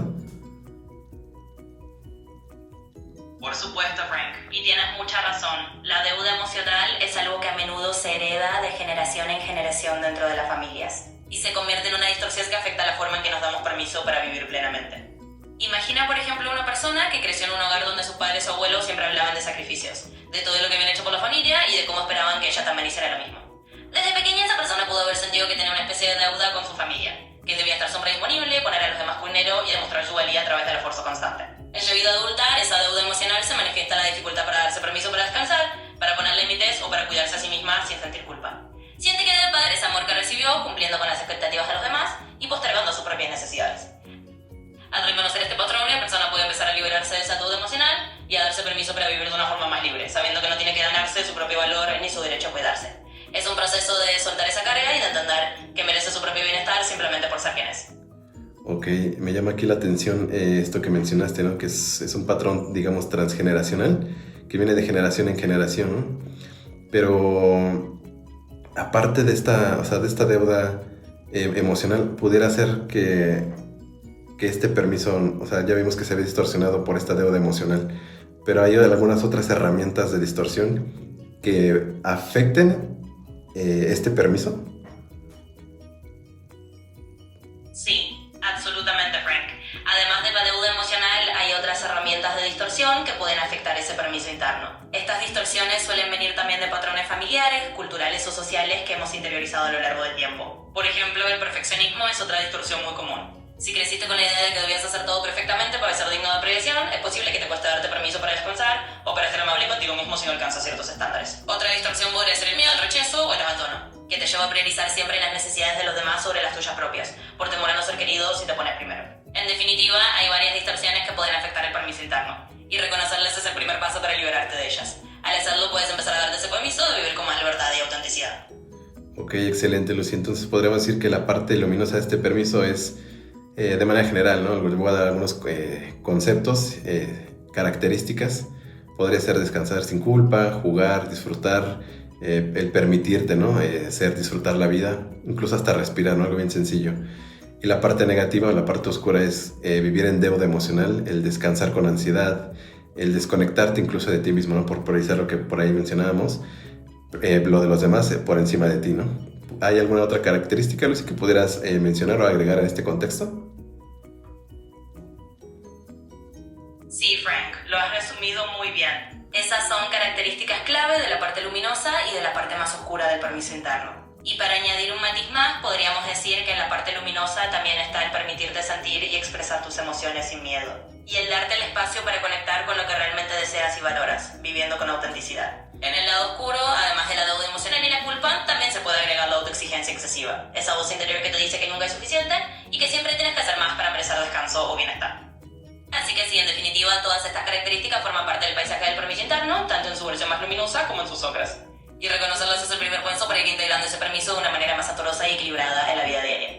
Por supuesto, Frank, y tienes mucha razón. La deuda emocional es algo que a menudo se hereda de generación en generación dentro de las familias, y se convierte en una distorsión que afecta la forma en que nos damos permiso para vivir plenamente. Imagina, por ejemplo, una persona que creció en un hogar donde sus padres o abuelos siempre hablaban de sacrificios, de todo lo que habían hecho por la familia y de cómo esperaban que ella también hiciera lo mismo. Desde pequeña esa persona pudo haber sentido que tenía una especie de deuda con su familia, que debía estar siempre disponible, poner a los demás primero y demostrar su valía a través del esfuerzo constante. En su vida adulta, esa deuda emocional se manifiesta en la dificultad para darse permiso para descansar, para poner límites o para cuidarse a sí misma sin sentir culpa. Siente que debe pagar ese amor que recibió cumpliendo con las expectativas de los demás y postergando sus propias necesidades. Al reconocer este patrón, la persona puede empezar a liberarse de esa deuda emocional y a darse permiso para vivir de una forma más libre, sabiendo que no tiene que ganarse su propio valor ni su derecho a cuidarse. Es un proceso de soltar esa carga y de entender que merece su propio bienestar simplemente por ser quien es. Ok, me llama aquí la atención esto que mencionaste, ¿no? Que es un patrón, digamos, transgeneracional, que viene de generación en generación, ¿no? Pero aparte de esta deuda emocional, pudiera ser que este permiso, o sea, ya vimos que se ve distorsionado por esta deuda emocional, pero hay algunas otras herramientas de distorsión que afecten este permiso. Sí, absolutamente, Frank. Además de la deuda emocional, hay otras herramientas de distorsión que pueden afectar ese permiso interno. Estas distorsiones suelen venir también de patrones familiares, culturales o sociales que hemos interiorizado a lo largo del tiempo. Por ejemplo, el perfeccionismo es otra distorsión muy común. Si creciste con la idea de que debías hacer todo perfectamente para ser digno de apreciación, es posible que te cueste darte permiso para descansar o para ser amable contigo mismo si no alcanzas ciertos estándares. Otra distorsión podría ser el miedo al rechazo o el abandono, que te lleva a priorizar siempre las necesidades de los demás sobre las tuyas propias, por temor a no ser querido si te pones primero. En definitiva, hay varias distorsiones que pueden afectar el permiso interno, y reconocerlas es el primer paso para liberarte de ellas. Al hacerlo, puedes empezar a darte ese permiso de vivir con más libertad y autenticidad. Ok, excelente, Lucy. Entonces podríamos decir que la parte luminosa de este permiso es, de manera general, ¿no? Les voy a dar algunos conceptos, características. Podría ser descansar sin culpa, jugar, disfrutar, el permitirte, ¿no? Disfrutar la vida, incluso hasta respirar, ¿no? Algo bien sencillo. Y la parte negativa o la parte oscura es vivir en deuda emocional, el descansar con ansiedad, el desconectarte incluso de ti mismo, ¿no? Por priorizar lo que por ahí mencionábamos, lo de los demás por encima de ti, ¿no? ¿Hay alguna otra característica, Lucy, que pudieras mencionar o agregar a este contexto? Sí, Frank, lo has resumido muy bien. Esas son características clave de la parte luminosa y de la parte más oscura del permiso interno. Y para añadir un matiz más, podríamos decir que en la parte luminosa también está el permitirte sentir y expresar tus emociones sin miedo. Y el darte el espacio para conectar con lo que realmente deseas y valoras, viviendo con autenticidad. En el lado oscuro, además de la deuda emocional y la culpa, también se puede agregar la autoexigencia excesiva. Esa voz interior que te dice que nunca es suficiente y que siempre tienes que hacer más para merecer descanso o bienestar. Así que sí, en definitiva, todas estas características forman parte del paisaje del permiso interno, tanto en su versión más luminosa como en sus sombras. Y reconocerlas es el primer paso para ir integrando ese permiso de una manera más amorosa y equilibrada en la vida diaria.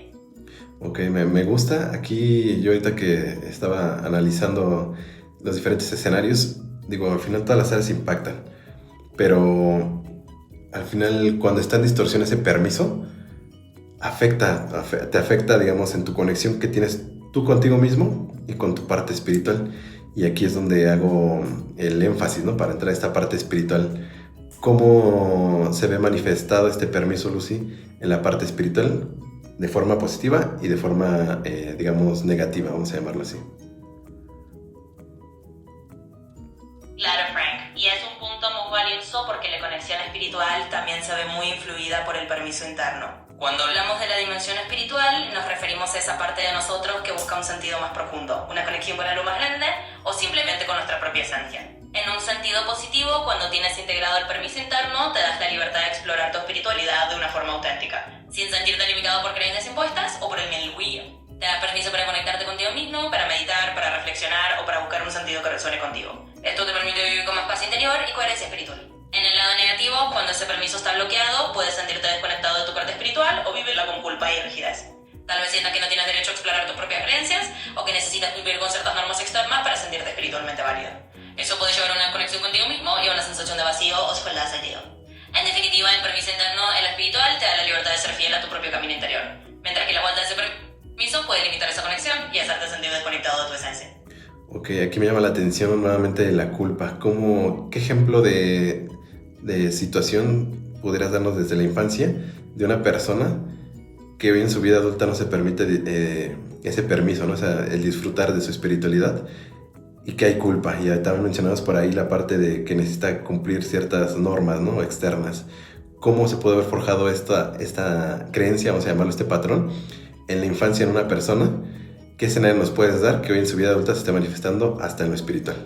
Ok, me gusta. Aquí yo ahorita que estaba analizando los diferentes escenarios, digo, al final todas las áreas impactan, pero al final cuando está en distorsión ese permiso, te afecta, digamos, en tu conexión que tienes tú contigo mismo y con tu parte espiritual. Y aquí es donde hago el énfasis, ¿no? Para entrar a esta parte espiritual. ¿Cómo se ve manifestado este permiso, Lucy, en la parte espiritual? De forma positiva y de forma, digamos, negativa, vamos a llamarlo así. Claro, Frank, y es un punto muy valioso porque la conexión espiritual también se ve muy influida por el permiso interno. Cuando hablamos de la dimensión espiritual, nos referimos a esa parte de nosotros que busca un sentido más profundo, una conexión con algo más grande o simplemente con nuestra propia esencia. En un sentido positivo, cuando tienes integrado el permiso interno, te das la libertad de explorar tu espiritualidad de una forma auténtica, sin sentirte limitado por creencias impuestas o por el miedo al juicio. Te das permiso para conectarte contigo mismo, para meditar, para reflexionar o para buscar un sentido que resuene contigo. Esto te permite vivir con más paz interior y coherencia espiritual. En el lado negativo, cuando ese permiso está bloqueado, puedes sentirte desconectado de tu parte espiritual o vivirla con culpa y rigidez. Tal vez sientas que no tienes derecho a explorar tus propias creencias o que necesitas cumplir con ciertas normas externas para sentirte espiritualmente válido. Eso puede llevar a una conexión contigo mismo y a una sensación de vacío o soledad sentido. En definitiva, el permiso interno en lo espiritual te da la libertad de ser fiel a tu propio camino interior, mientras que la falta de ese permiso puede limitar esa conexión y hacerte sentir desconectado de tu esencia. Ok, aquí me llama la atención nuevamente la culpa. ¿Qué ejemplo de situación pudieras darnos desde la infancia de una persona que hoy en su vida adulta no se permite ese permiso, ¿no? O sea, el disfrutar de su espiritualidad y que hay culpa? Y también mencionabas por ahí la parte de que necesita cumplir ciertas normas, ¿no? Externas. ¿Cómo se puede haber forjado esta creencia, vamos a llamarlo este patrón, en la infancia en una persona? ¿Qué escenario nos puedes dar que hoy en su vida adulta se esté manifestando hasta en lo espiritual?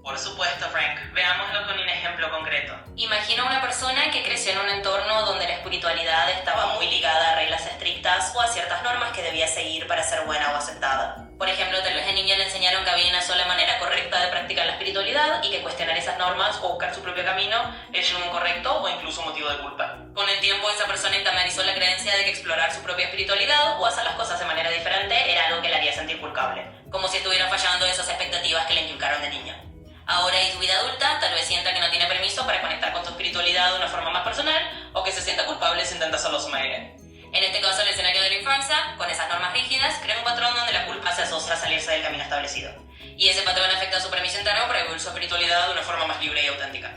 Por supuesto, Frank. Veámoslo con un ejemplo concreto. Imagina una persona que creció en un entorno donde la espiritualidad estaba muy ligada a reglas estrictas o a ciertas normas que debía seguir para ser buena o aceptada. Por ejemplo, tal vez de niña le enseñaron que había una sola manera correcta de practicar la espiritualidad y que cuestionar esas normas o buscar su propio camino es un incorrecto o incluso motivo de culpa. Con el tiempo, esa persona internalizó la creencia de que explorar su propia espiritualidad o hacer las cosas de manera diferente era algo que la haría sentir culpable, como si estuviera fallando esas expectativas que le inculcaron de niña. Ahora en su vida adulta, tal vez sienta que no tiene permiso para conectar con su espiritualidad de una forma más personal o que se sienta culpable si intenta hacerlo a su manera. En este caso, el escenario de la infancia, con esas normas rígidas, crea un patrón donde la culpa se asocia a salirse del camino establecido. Y ese patrón afecta a su permiso interno para vivir su espiritualidad de una forma más libre y auténtica.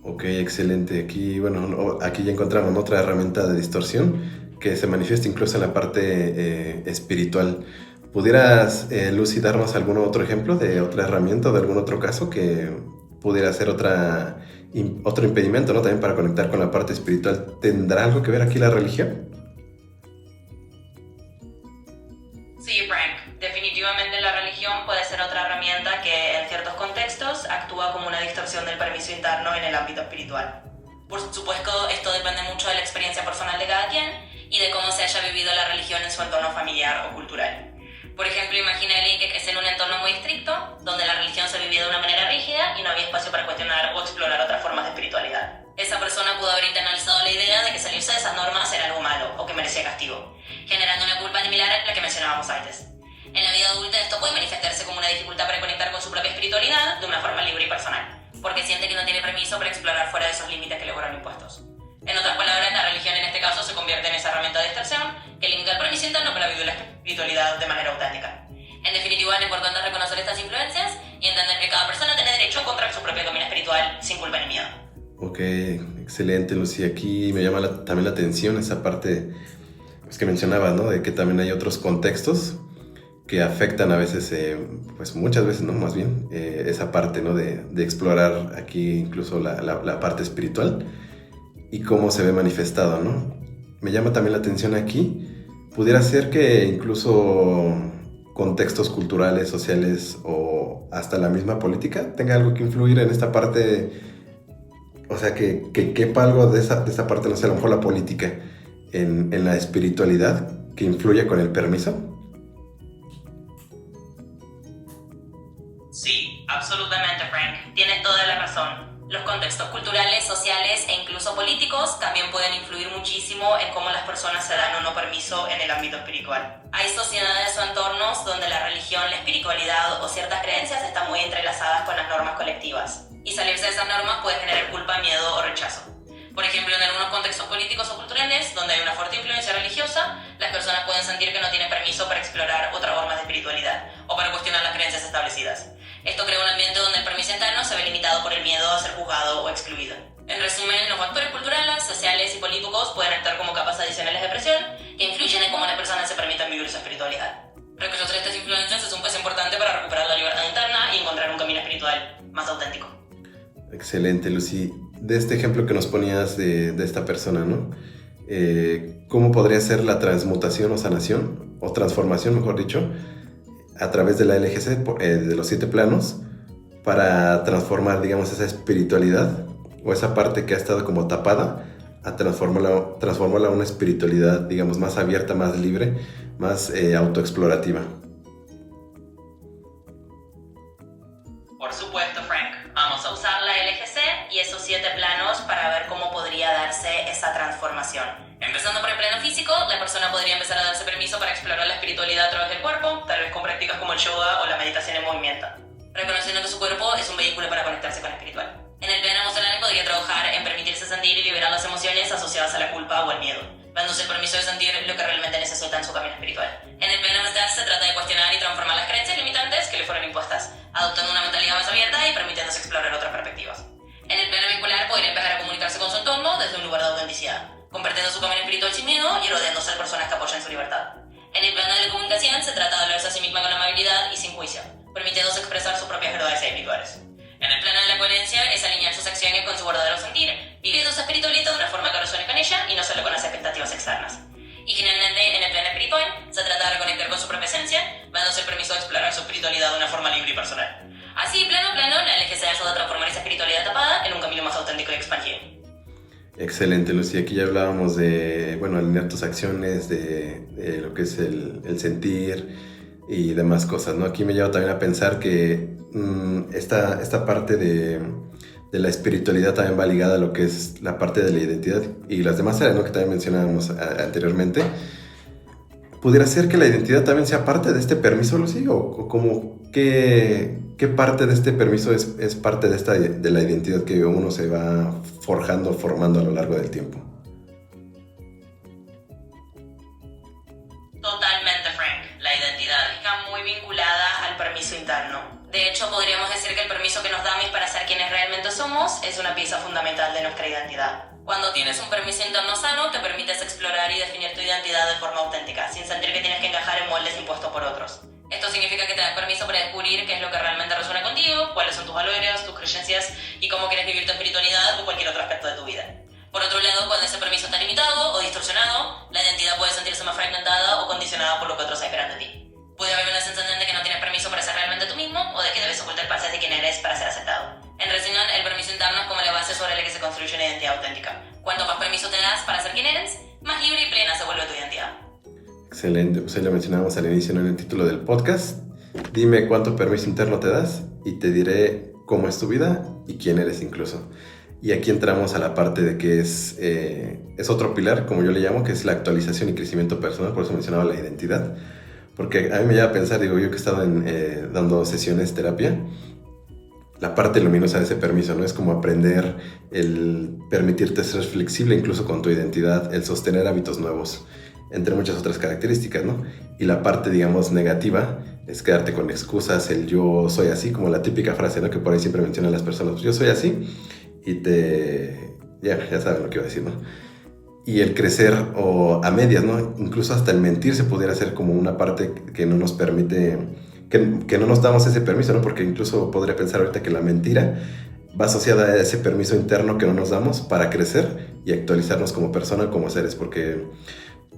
Ok, excelente. Aquí ya encontramos otra herramienta de distorsión que se manifiesta incluso en la parte espiritual. ¿Pudieras, Lucy, darnos algún otro ejemplo de otra herramienta o de algún otro caso que pudiera ser otro impedimento, ¿no? También para conectar con la parte espiritual? ¿Tendrá algo que ver aquí la religión? Sí, Frank. Definitivamente la religión puede ser otra herramienta que en ciertos contextos actúa como una distorsión del permiso interno en el ámbito espiritual. Por supuesto, esto depende mucho de la experiencia personal de cada quien y de cómo se haya vivido la religión en su entorno familiar o cultural. Por ejemplo, imagina a alguien que crece en un entorno muy estricto, donde la religión se vivía de una manera rígida y no había espacio para cuestionar o explorar otras formas de espiritualidad. Esa persona pudo haber internalizado la idea de que salirse de esas normas era algo malo o que merecía castigo, generando una culpa similar a la que mencionábamos antes. En la vida adulta esto puede manifestarse como una dificultad para conectar con su propia espiritualidad de una forma libre y personal, porque siente que no tiene permiso para explorar fuera de esos límites que le fueron impuestos. En otras palabras, la religión en este caso se convierte en esa herramienta de distorsión que limita el permiso interno para vivir la espiritualidad de manera auténtica. En definitiva, lo importante es reconocer estas influencias y entender que cada persona tiene derecho a encontrar su propio camino espiritual sin culpa ni miedo. Ok, excelente, Lucy. Aquí me llama también la atención esa parte que mencionabas, ¿no? De que también hay otros contextos que afectan a veces, muchas veces, ¿no? Más bien, esa parte, ¿no? De explorar aquí incluso la parte espiritual y cómo se ve manifestado, ¿no? Me llama también la atención aquí, pudiera ser que incluso contextos culturales, sociales o hasta la misma política tenga algo que influir en esta parte, o sea, que quepa algo de esa parte, no sé, a lo mejor la política en la espiritualidad, que influya con el permiso. Sí, absolutamente, Frank. Tienes toda la razón. Los contextos culturales, sociales e incluso políticos también pueden influir muchísimo en cómo las personas se dan o no permiso en el ámbito espiritual. Hay sociedades o entornos donde la religión, la espiritualidad o ciertas creencias están muy entrelazadas con las normas colectivas. Y salirse de esas normas puede generar culpa, miedo o rechazo. Por ejemplo, en algunos contextos políticos o culturales donde hay una fuerte influencia religiosa, las personas pueden sentir que no tienen permiso para explorar otras formas de espiritualidad o para cuestionar las creencias establecidas. Esto crea un ambiente donde el permiso interno se ve limitado por el miedo a ser juzgado o excluido. En resumen, los factores culturales, sociales y políticos pueden actuar como capas adicionales de presión que influyen en cómo las personas se permiten vivir su espiritualidad. Reconocer estas influencias es un paso importante para recuperar la libertad interna y encontrar un camino espiritual más auténtico. Excelente, Lucy. De este ejemplo que nos ponías de esta persona, ¿no? ¿Cómo podría ser la transmutación o sanación, o transformación, mejor dicho, a través de la LGC, de los 7 planos, para transformar, digamos, esa espiritualidad o esa parte que ha estado como tapada, a transformarla a una espiritualidad, digamos, más abierta, más libre, más autoexplorativa? Por supuesto, Frank. Vamos a usar la LGC y esos 7 planos para ver cómo podría darse esa transformación. Empezando por el plano físico, la persona podría empezar a darse permiso para explorar la espiritualidad a través del cuerpo, tal vez con prácticas como el yoga o la meditación en movimiento, reconociendo que su cuerpo es un vehículo para conectarse con lo espiritual. En el plano emocional podría trabajar en permitirse sentir y liberar las emociones asociadas a la culpa o al miedo, dándose el permiso de sentir lo que realmente necesita en su camino espiritual. En el plano mental se trata de cuestionar y transformar las creencias limitantes que le fueron impuestas, adoptando una mentalidad más abierta y permitiéndose explorar otras perspectivas. En el plano vincular podría empezar a comunicarse con su entorno desde un lugar de autenticidad, compartiendo su camino espiritual sin miedo y rodeándose de personas que apoyen su libertad. En el plano de la comunicación se trata de hablarse a sí misma con amabilidad y sin juicio, permitiéndose expresar sus propias verdades espirituales. En el plano de la coherencia es alinear sus acciones con su verdadero sentir, viviendo su espiritualidad de una forma que resuene con ella y no solo con las expectativas externas. Y finalmente, en el plano espiritual, se trata de reconectar con su propia esencia, dándose el permiso de explorar su espiritualidad de una forma libre y personal. Así, plano a plano, la LGC ayuda a transformar esa espiritualidad tapada en un camino más auténtico y expansivo. Excelente, Lucía. Aquí ya hablábamos de, bueno, alinear tus acciones, de lo que es el sentir y demás cosas, ¿no? Aquí me lleva también a pensar que esta parte de la espiritualidad también va ligada a lo que es la parte de la identidad y las demás áreas, ¿no? Que también mencionábamos anteriormente. ¿Pudiera ser que la identidad también sea parte de este permiso, Lucy? ¿O como qué parte de este permiso es parte de la identidad que uno se va forjando, formando a lo largo del tiempo? Totalmente, Frank. La identidad está muy vinculada al permiso interno. De hecho, podríamos decir que el permiso que nos damos para ser quienes realmente somos es una pieza fundamental de nuestra identidad. Cuando tienes un permiso interno sano, te permites explorar y definir tu identidad de forma auténtica, sin sentir que tienes que encajar en moldes impuestos por otros. Esto significa que te das permiso para descubrir qué es lo que realmente resuena contigo, cuáles son tus valores, tus creencias y cómo quieres vivir tu espiritualidad o cualquier otro aspecto de tu vida. Por otro lado, cuando ese permiso está limitado o distorsionado, la identidad puede sentirse más fragmentada o condicionada por lo que otros esperan de ti. Puede haber una sensación de que no tienes permiso para ser realmente tú mismo o de que debes ocultar partes de quién eres para ser aceptado. En resumen, el permiso interno es como la base sobre la que se construye una identidad auténtica. Cuanto más permiso te das para ser quien eres, más libre y plena se vuelve tu identidad. Excelente, pues ahí lo mencionábamos al inicio, ¿no? En el título del podcast. Dime cuánto permiso interno te das y te diré cómo es tu vida y quién eres incluso. Y aquí entramos a la parte de que es otro pilar, como yo le llamo, que es la actualización y crecimiento personal, por eso mencionaba la identidad. Porque a mí me lleva a pensar, digo, yo que he estado dando sesiones de terapia, la parte luminosa de ese permiso, ¿no? Es como aprender el permitirte ser flexible incluso con tu identidad, el sostener hábitos nuevos, entre muchas otras características, ¿no? Y la parte, digamos, negativa es quedarte con excusas, el yo soy así, como la típica frase, ¿no? Que por ahí siempre mencionan las personas, pues yo soy así, y ya saben lo que iba a decir, ¿no? Y el crecer o a medias, ¿no? Incluso hasta el mentir se pudiera hacer como una parte que no nos permite, que no nos damos ese permiso, ¿no? Porque incluso podría pensar ahorita que la mentira va asociada a ese permiso interno que no nos damos para crecer y actualizarnos como persona, como seres, porque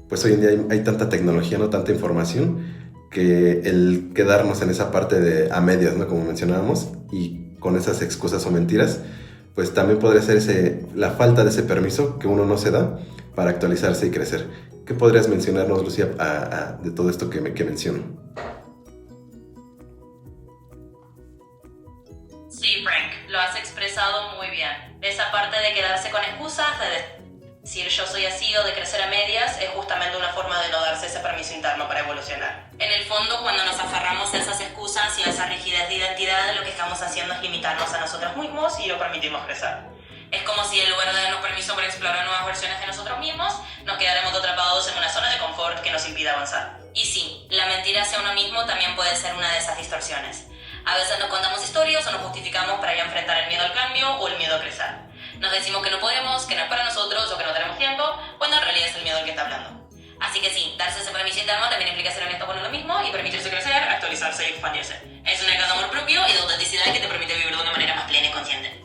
pues hoy en día hay tanta tecnología, ¿no? Tanta información, que el quedarnos en esa parte de a medias, ¿no? Como mencionábamos, y con esas excusas o mentiras, pues también podría ser la falta de ese permiso que uno no se da para actualizarse y crecer. ¿Qué podrías mencionarnos, Lucía, de todo esto que menciono? Sí, Frank, lo has expresado muy bien. Esa parte de quedarse con excusas, de decir yo soy así o de crecer a medias, es justamente una forma de no darse ese permiso interno para evolucionar. En el fondo, cuando nos aferramos a esas excusas y a esa rigidez de identidad, lo que estamos haciendo es limitarnos a nosotros mismos y no permitirnos crecer. Es como si en lugar de darnos permiso para explorar nuevas versiones de nosotros mismos, nos quedáramos atrapados en una zona de confort que nos impide avanzar. Y sí, la mentira hacia uno mismo también puede ser una de esas distorsiones. A veces nos contamos historias o nos justificamos para ya enfrentar el miedo al cambio o el miedo a crecer. Nos decimos que no podemos, que no es para nosotros o que no tenemos tiempo, cuando en realidad es el miedo el que está hablando. Así que sí, darse ese permiso interno también implica ser honesto con uno mismo y permitirse crecer, actualizarse y expandirse. Es una gran amor propio y de autenticidad que te permite vivir de una manera más plena y consciente.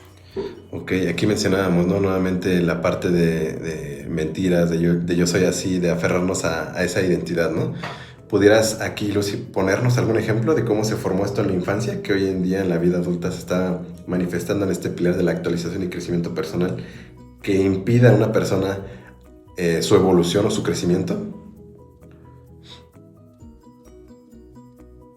Ok, aquí mencionábamos, ¿no? Nuevamente la parte de mentiras, de yo soy así, de aferrarnos a esa identidad, ¿no? ¿Pudieras aquí, Lucy, ponernos algún ejemplo de cómo se formó esto en la infancia, que hoy en día en la vida adulta se está manifestando en este pilar de la actualización y crecimiento personal, que impida a una persona su evolución o su crecimiento?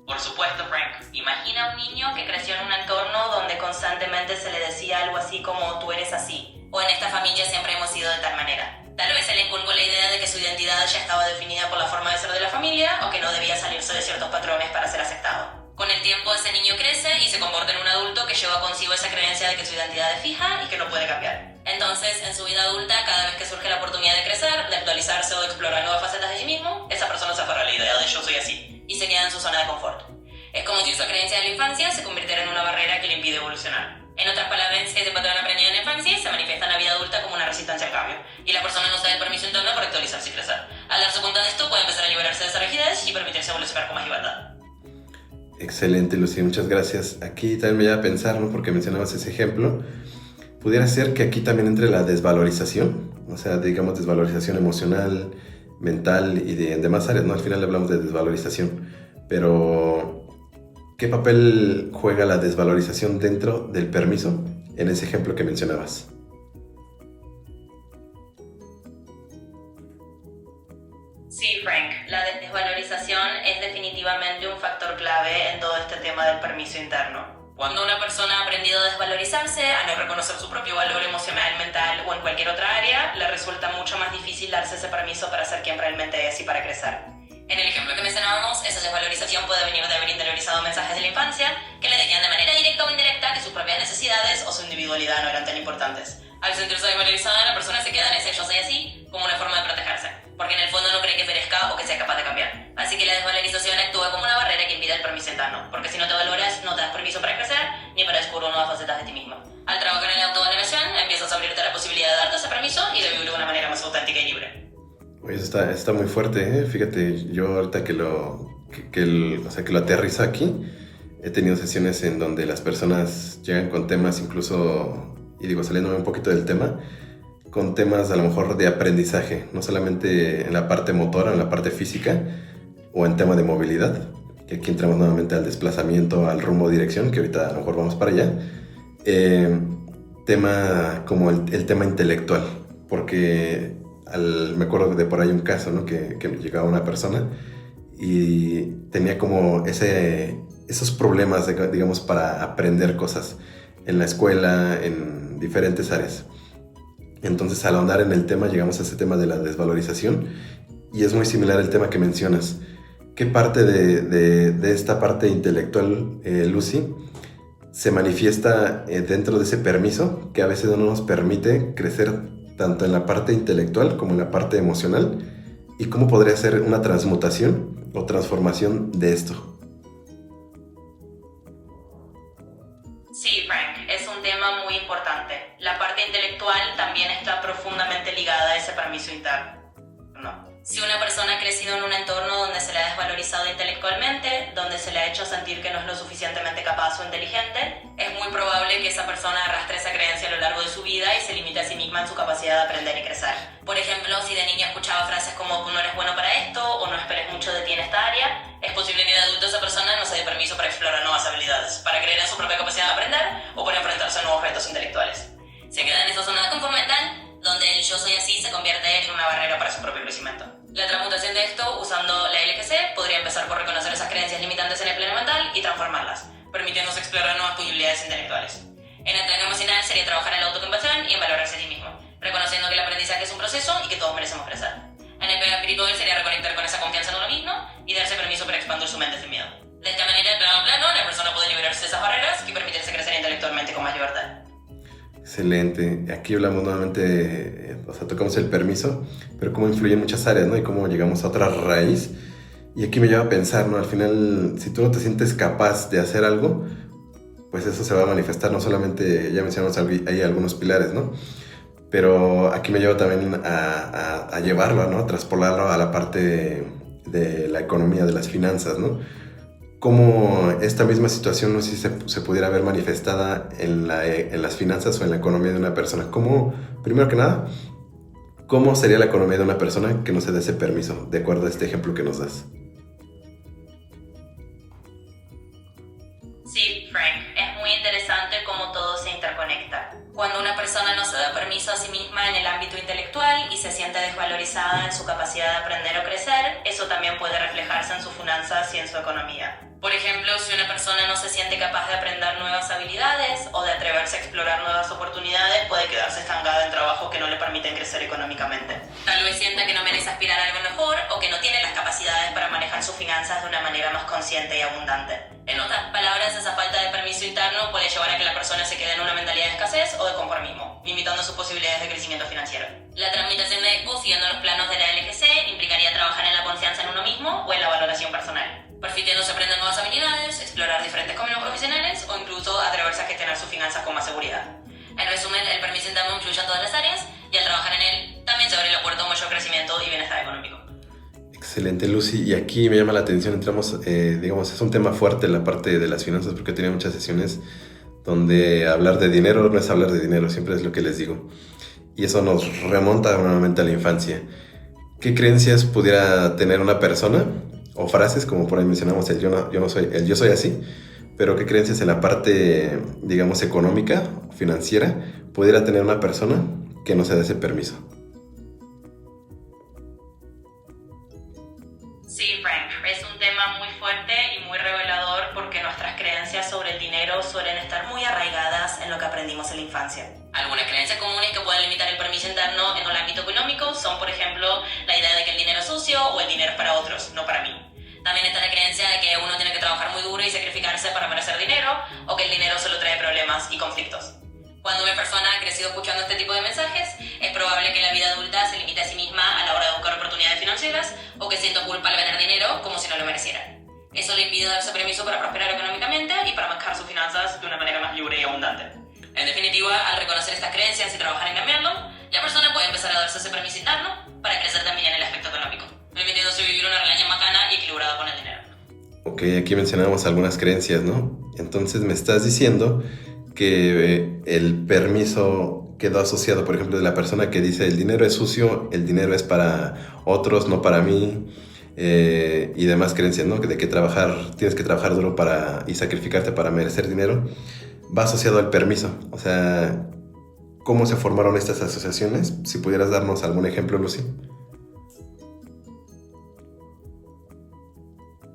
Por supuesto, Frank. Imagina un niño que creció en un entorno donde constantemente se le decía algo así como tú eres así, o en esta familia siempre hemos sido de tal manera. Tal vez se le inculcó la idea de que su identidad ya estaba definida por la forma de ser de la familia o que no debía salirse de ciertos patrones para ser aceptado. Con el tiempo ese niño crece y se convierte en un adulto que lleva consigo esa creencia de que su identidad es fija y que no puede cambiar. Entonces, en su vida adulta, cada vez que surge la oportunidad de crecer, de actualizarse o de explorar nuevas facetas de sí mismo, esa persona se aferra a la idea de yo soy así y se queda en su zona de confort. Es como si esa creencia de la infancia se convirtiera en una barrera que le impide evolucionar. En otras palabras, ese patrón aprendido en la infancia se manifiesta en la vida adulta como una resistencia al cambio, y la persona no se da el permiso interno para actualizarse y crecer. Al darse cuenta de esto, puede empezar a liberarse de esa rigidez y permitirse evolucionar con más libertad. Excelente, Lucía, muchas gracias. Aquí también me lleva a pensar, ¿no? Porque mencionabas ese ejemplo. Pudiera ser que aquí también entre la desvalorización, o sea, digamos desvalorización emocional, mental y de demás áreas, ¿no? Al final hablamos de desvalorización, pero ¿Qué papel juega la desvalorización dentro del permiso en ese ejemplo que mencionabas? Sí, Frank, la desvalorización es definitivamente un factor clave en todo este tema del permiso interno. Cuando una persona ha aprendido a desvalorizarse, a no reconocer su propio valor emocional, mental o en cualquier otra área, le resulta mucho más difícil darse ese permiso para ser quien realmente es y para crecer. En el ejemplo que mencionábamos, esa desvalorización puede venir de haber interiorizado mensajes de la infancia que le decían de manera directa o indirecta que sus propias necesidades o su individualidad no eran tan importantes. Al sentirse desvalorizada, la persona se queda en ese yo soy así como una forma de protegerse, porque en el fondo no cree que merezca o que sea capaz de cambiar. Así que la desvalorización actúa como una barrera que impide el permiso interno, porque si no te valoras, no te das permiso para crecer ni para descubrir nuevas facetas de ti mismo. Al trabajar en la autovaloración, empiezas a abrirte la posibilidad de darte ese permiso y de vivir de una manera más auténtica y libre. Oye, está muy fuerte, ¿eh? Fíjate, yo ahorita que lo aterrizo aquí, he tenido sesiones en donde las personas llegan con temas incluso, y digo, saliéndome un poquito del tema, con temas a lo mejor de aprendizaje, no solamente en la parte motora, en la parte física, o en tema de movilidad, que aquí entramos nuevamente al desplazamiento, al rumbo dirección, que ahorita a lo mejor vamos para allá, tema como el tema intelectual, porque me acuerdo de por ahí un caso, ¿no? que llegaba una persona y tenía como esos problemas, digamos, para aprender cosas en la escuela, en diferentes áreas. Entonces, al ahondar en el tema, llegamos a ese tema de la desvalorización y es muy similar al tema que mencionas. ¿Qué parte de esta parte intelectual, Lucy, se manifiesta dentro de ese permiso que a veces no nos permite crecer tanto en la parte intelectual como en la parte emocional? ¿Y cómo podría ser una transmutación o transformación de esto? Sí, Frank, es un tema muy importante. La parte intelectual también está profundamente ligada a ese permiso interno. Si una persona ha crecido en un entorno donde se le ha desvalorizado intelectualmente, donde se le ha hecho sentir que no es lo suficientemente capaz o inteligente, es muy probable que esa persona arrastre esa creencia a lo largo de su vida y se limite a sí misma en su capacidad de aprender y crecer. Por ejemplo, si de niña escuchaba frases como tú no eres bueno para esto o no esperes mucho de ti en esta área, es posible que de adulto esa persona no se dé permiso para explorar nuevas habilidades, para creer en su propia capacidad de aprender o para enfrentarse a nuevos retos intelectuales. Se queda en esa zona de confort mental donde el yo soy así se convierte en una barrera para su propio crecimiento. La transmutación de esto, usando la LGC, podría empezar por reconocer esas creencias limitantes en el plano mental y transformarlas, permitiéndose explorar nuevas posibilidades intelectuales. En el plano emocional sería trabajar en la autocompasión y en valorarse a sí mismo, reconociendo que el aprendizaje es un proceso y que todos merecemos crecer. En el plano espiritual sería reconectar con esa confianza en uno mismo y darse permiso para expandir su mente sin miedo. De esta manera, en plano a plano, la persona puede liberarse de esas barreras y permitirse crecer intelectualmente con más libertad. Excelente. Aquí hablamos nuevamente, tocamos el permiso, pero cómo influye en muchas áreas, ¿no? Y cómo llegamos a otra raíz. Y aquí me lleva a pensar, ¿no? Al final, si tú no te sientes capaz de hacer algo, pues eso se va a manifestar, no solamente, ya mencionamos ahí algunos pilares, ¿no? Pero aquí me lleva también a llevarlo, ¿no? A traspolarlo a la parte de la economía, de las finanzas, ¿no? Cómo esta misma situación, no sé si se pudiera ver manifestada en las finanzas o en la economía de una persona. ¿Cómo, primero que nada, cómo sería la economía de una persona que no se dé ese permiso, de acuerdo a este ejemplo que nos das? Sí, Frank, es muy interesante cómo todo se interconecta. Cuando una persona no se da permiso a sí misma en el ámbito intelectual y se siente desvalorizada en su capacidad de aprender o crecer, eso también puede reflejarse en sus finanzas y en su economía. Por ejemplo, si una persona no se siente capaz de aprender nuevas habilidades o de atreverse a explorar nuevas oportunidades, puede quedarse estancada en trabajos que no le permiten crecer económicamente. Tal vez sienta que no merece aspirar a algo mejor o que no tiene las capacidades para manejar sus finanzas de una manera más consciente y abundante. En otras palabras, esa falta de permiso interno puede llevar a que la persona se quede en una mentalidad de escasez o de conformismo, limitando sus posibilidades de crecimiento financiero. La transmutación de esto, siguiendo los planos de la LGC, implicaría trabajar en la confianza en uno mismo o en la valoración personal, permitiéndose aprender nuevas habilidades, explorar diferentes caminos profesionales o incluso atreverse a gestionar sus finanzas con más seguridad. En resumen, el permiso interno influye en todas las áreas y al trabajar en él también se abre la puerta a un mayor crecimiento y bienestar económico. Excelente, Lucy. Y aquí me llama la atención, entramos, digamos, es un tema fuerte la parte de las finanzas porque he tenido muchas sesiones donde hablar de dinero no es hablar de dinero, siempre es lo que les digo. Y eso nos remonta nuevamente a la infancia. ¿Qué creencias pudiera tener una persona o frases como por ahí mencionamos el yo soy así, pero ¿qué creencias en la parte, digamos, económica, financiera, pudiera tener una persona que no se dé ese permiso? Sí, Frank, es un tema muy fuerte y muy revelador porque nuestras creencias sobre el dinero suelen estar muy arraigadas en lo que aprendimos en la infancia. Algunas creencias comunes que pueden limitar el permiso interno en el ámbito económico son, por ejemplo, la idea de que el dinero es sucio o el dinero es para otros, no para mí. También está la creencia de que uno tiene que trabajar muy duro y sacrificarse para merecer dinero, o que el dinero solo trae problemas y conflictos. Cuando una persona ha crecido escuchando este tipo de mensajes, es probable que la vida adulta se limite a sí misma a la hora de buscar oportunidades financieras o que sienta culpa al ganar dinero como si no lo mereciera. Eso le impide darse permiso para prosperar económicamente y para manejar sus finanzas de una manera más libre y abundante. En definitiva, al reconocer estas creencias y trabajar en cambiarlo, la persona puede empezar a darse ese permiso interno para crecer también en el aspecto económico, permitiéndose vivir una relación bacana y equilibrada con el dinero. Ok, aquí mencionamos algunas creencias, ¿no? Entonces me estás diciendo que el permiso quedó asociado, por ejemplo, de la persona que dice el dinero es sucio, el dinero es para otros, no para mí, y demás creencias, ¿no? De que tienes que trabajar duro y sacrificarte para merecer dinero, va asociado al permiso. O sea, ¿cómo se formaron estas asociaciones? Si pudieras darnos algún ejemplo, Lucy.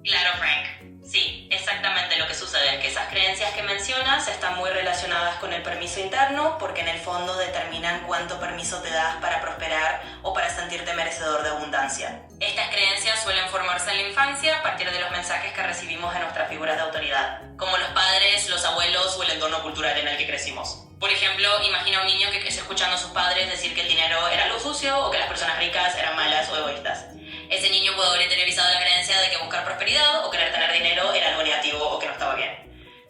Claro, Frank. Sí, exactamente lo que sucede es que esas creencias que mencionas están muy relacionadas con el permiso interno porque en el fondo determinan cuánto permiso te das para prosperar o para sentirte merecedor de abundancia. Estas creencias suelen formarse en la infancia a partir de los mensajes que recibimos de nuestras figuras de autoridad, como los padres, los abuelos o el entorno cultural en el que crecimos. Por ejemplo, imagina a un niño que creció escuchando a sus padres decir que el dinero era algo sucio o que las personas ricas eran malas o egoístas. Ese niño puede haber interiorizado la creencia de que buscar prosperidad o querer tener dinero era algo negativo o que no estaba bien.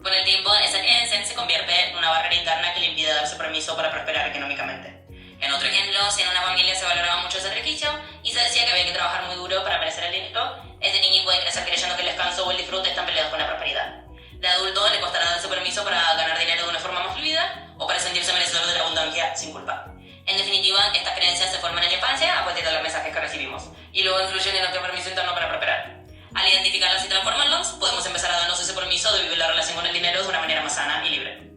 Con el tiempo, esa creencia se convierte en una barrera interna que le impide darse permiso para prosperar económicamente. En otro ejemplo, si en una familia se valoraba mucho el sacrificio y se decía que había que trabajar muy duro para merecer el dinero, ese niño puede crecer creyendo que el descanso o el disfrute están peleados con la prosperidad. De adulto le costará darse permiso para ganar dinero de una forma más fluida o para sentirse merecedor de la abundancia sin culpa. En definitiva, estas creencias se forman en la infancia a partir de los mensajes que recibimos y luego influyen en nuestro permiso interno para prosperar. Al identificarlos y transformarlos, podemos empezar a darnos ese permiso de vivir la relación con el dinero de una manera más sana y libre.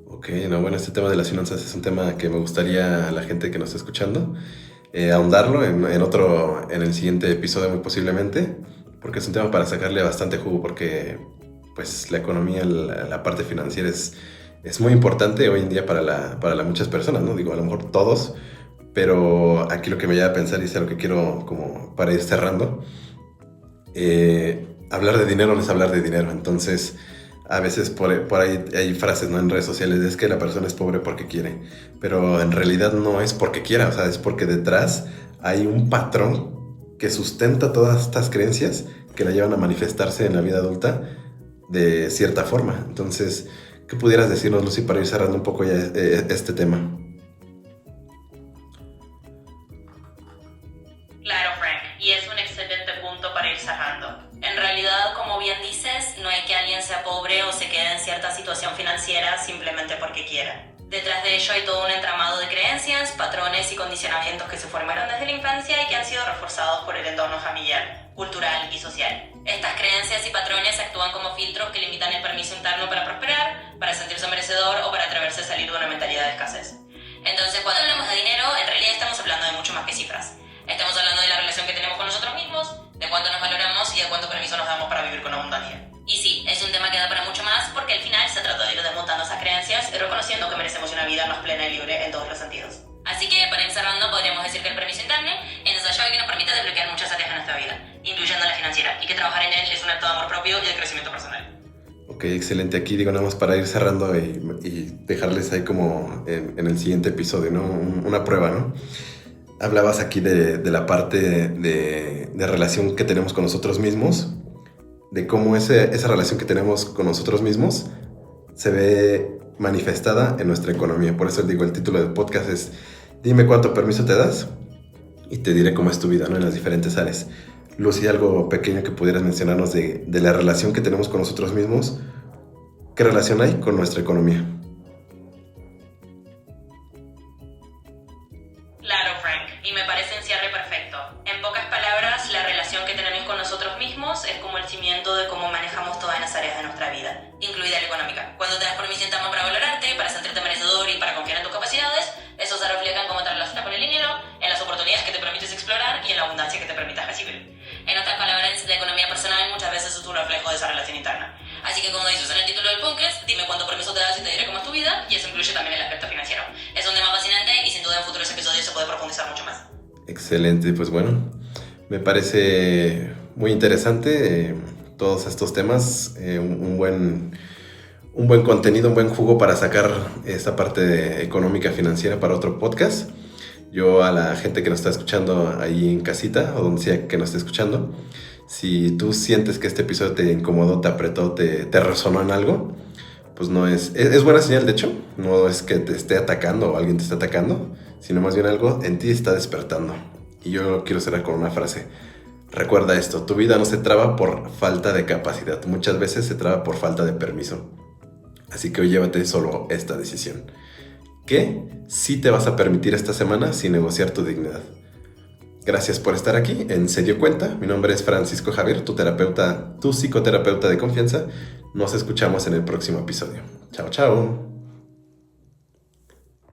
Ok, no, bueno, este tema de las finanzas es un tema que me gustaría a la gente que nos está escuchando ahondarlo en el siguiente episodio muy posiblemente, porque es un tema para sacarle bastante jugo, porque pues la economía, la parte financiera es muy importante hoy en día para muchas personas, ¿no? Digo, a lo mejor todos, pero aquí lo que me lleva a pensar y es algo que quiero como para ir cerrando, hablar de dinero no es hablar de dinero. Entonces a veces por ahí hay frases, ¿no?, en redes sociales, es que la persona es pobre porque quiere, pero en realidad no es porque quiera, o sea, es porque detrás hay un patrón que sustenta todas estas creencias que la llevan a manifestarse en la vida adulta de cierta forma. Entonces, ¿qué pudieras decirnos, Lucy, para ir cerrando un poco ya este tema? Claro, Frank, y es un excelente punto para ir cerrando. En realidad, como bien dices, no hay que alguien sea pobre o se quede en cierta situación financiera simplemente porque quiera. Detrás de ello hay todo un entramado de creencias, patrones y condicionamientos que se formaron desde la infancia y que han sido reforzados por el entorno familiar, cultural y social. Estas creencias y patrones actúan como filtros que limitan el permiso interno para prosperar, para sentirse merecedor o para atreverse a salir de una mentalidad de escasez. Entonces, cuando hablamos de dinero, en realidad estamos hablando de mucho más que cifras. Estamos hablando de la relación que tenemos con nosotros mismos, de cuánto nos valoramos y de cuánto permiso nos damos para vivir con abundancia. Y sí, es un tema que da para mucho más porque al final se trata de ir desmontando esas creencias y reconociendo que merecemos una vida más plena y libre en todos los sentidos. Así que, para ir cerrando, podríamos decir que el permiso interno es esa llave que nos permite desbloquear muchas áreas de nuestra vida, incluyendo la financiera, y que trabajar en él es un acto de amor propio y de crecimiento personal. Ok, excelente. Aquí digo nada más para ir cerrando y dejarles ahí como en el siguiente episodio, ¿no? Una prueba, ¿no? Hablabas aquí de la parte de relación que tenemos con nosotros mismos, de cómo esa relación que tenemos con nosotros mismos se ve manifestada en nuestra economía. Por eso digo, el título del podcast es Dime cuánto permiso te das y te diré cómo es tu vida, ¿no?, en las diferentes áreas. Lucy, algo pequeño que pudieras mencionarnos de la relación que tenemos con nosotros mismos. ¿Qué relación hay con nuestra economía? Claro, Frank, y me parece un cierre perfecto. En pocas palabras, la relación que tenemos con nosotros mismos es como el cimiento de cómo manejamos todas las áreas de nuestra vida, incluida permiso te das y te diré cómo es tu vida, y eso incluye también el aspecto financiero. Es un tema fascinante y sin duda en futuros episodios se puede profundizar mucho más. Excelente, pues bueno, me parece muy interesante todos estos temas, un buen contenido, un buen jugo para sacar esta parte económica financiera para otro podcast. Yo a la gente que nos está escuchando ahí en casita o donde sea que nos esté escuchando, si tú sientes que este episodio te incomodó, te apretó, te resonó en algo, pues no es buena señal. De hecho, no es que te esté atacando o alguien te esté atacando, sino más bien algo en ti está despertando. Y yo quiero cerrar con una frase. Recuerda esto, tu vida no se traba por falta de capacidad, muchas veces se traba por falta de permiso. Así que hoy llévate solo esta decisión. ¿Qué sí te vas a permitir esta semana sin negociar tu dignidad? Gracias por estar aquí en Se Dio Cuenta. Mi nombre es Francisco Javier, tu psicoterapeuta de confianza. Nos escuchamos en el próximo episodio. Chao, chao.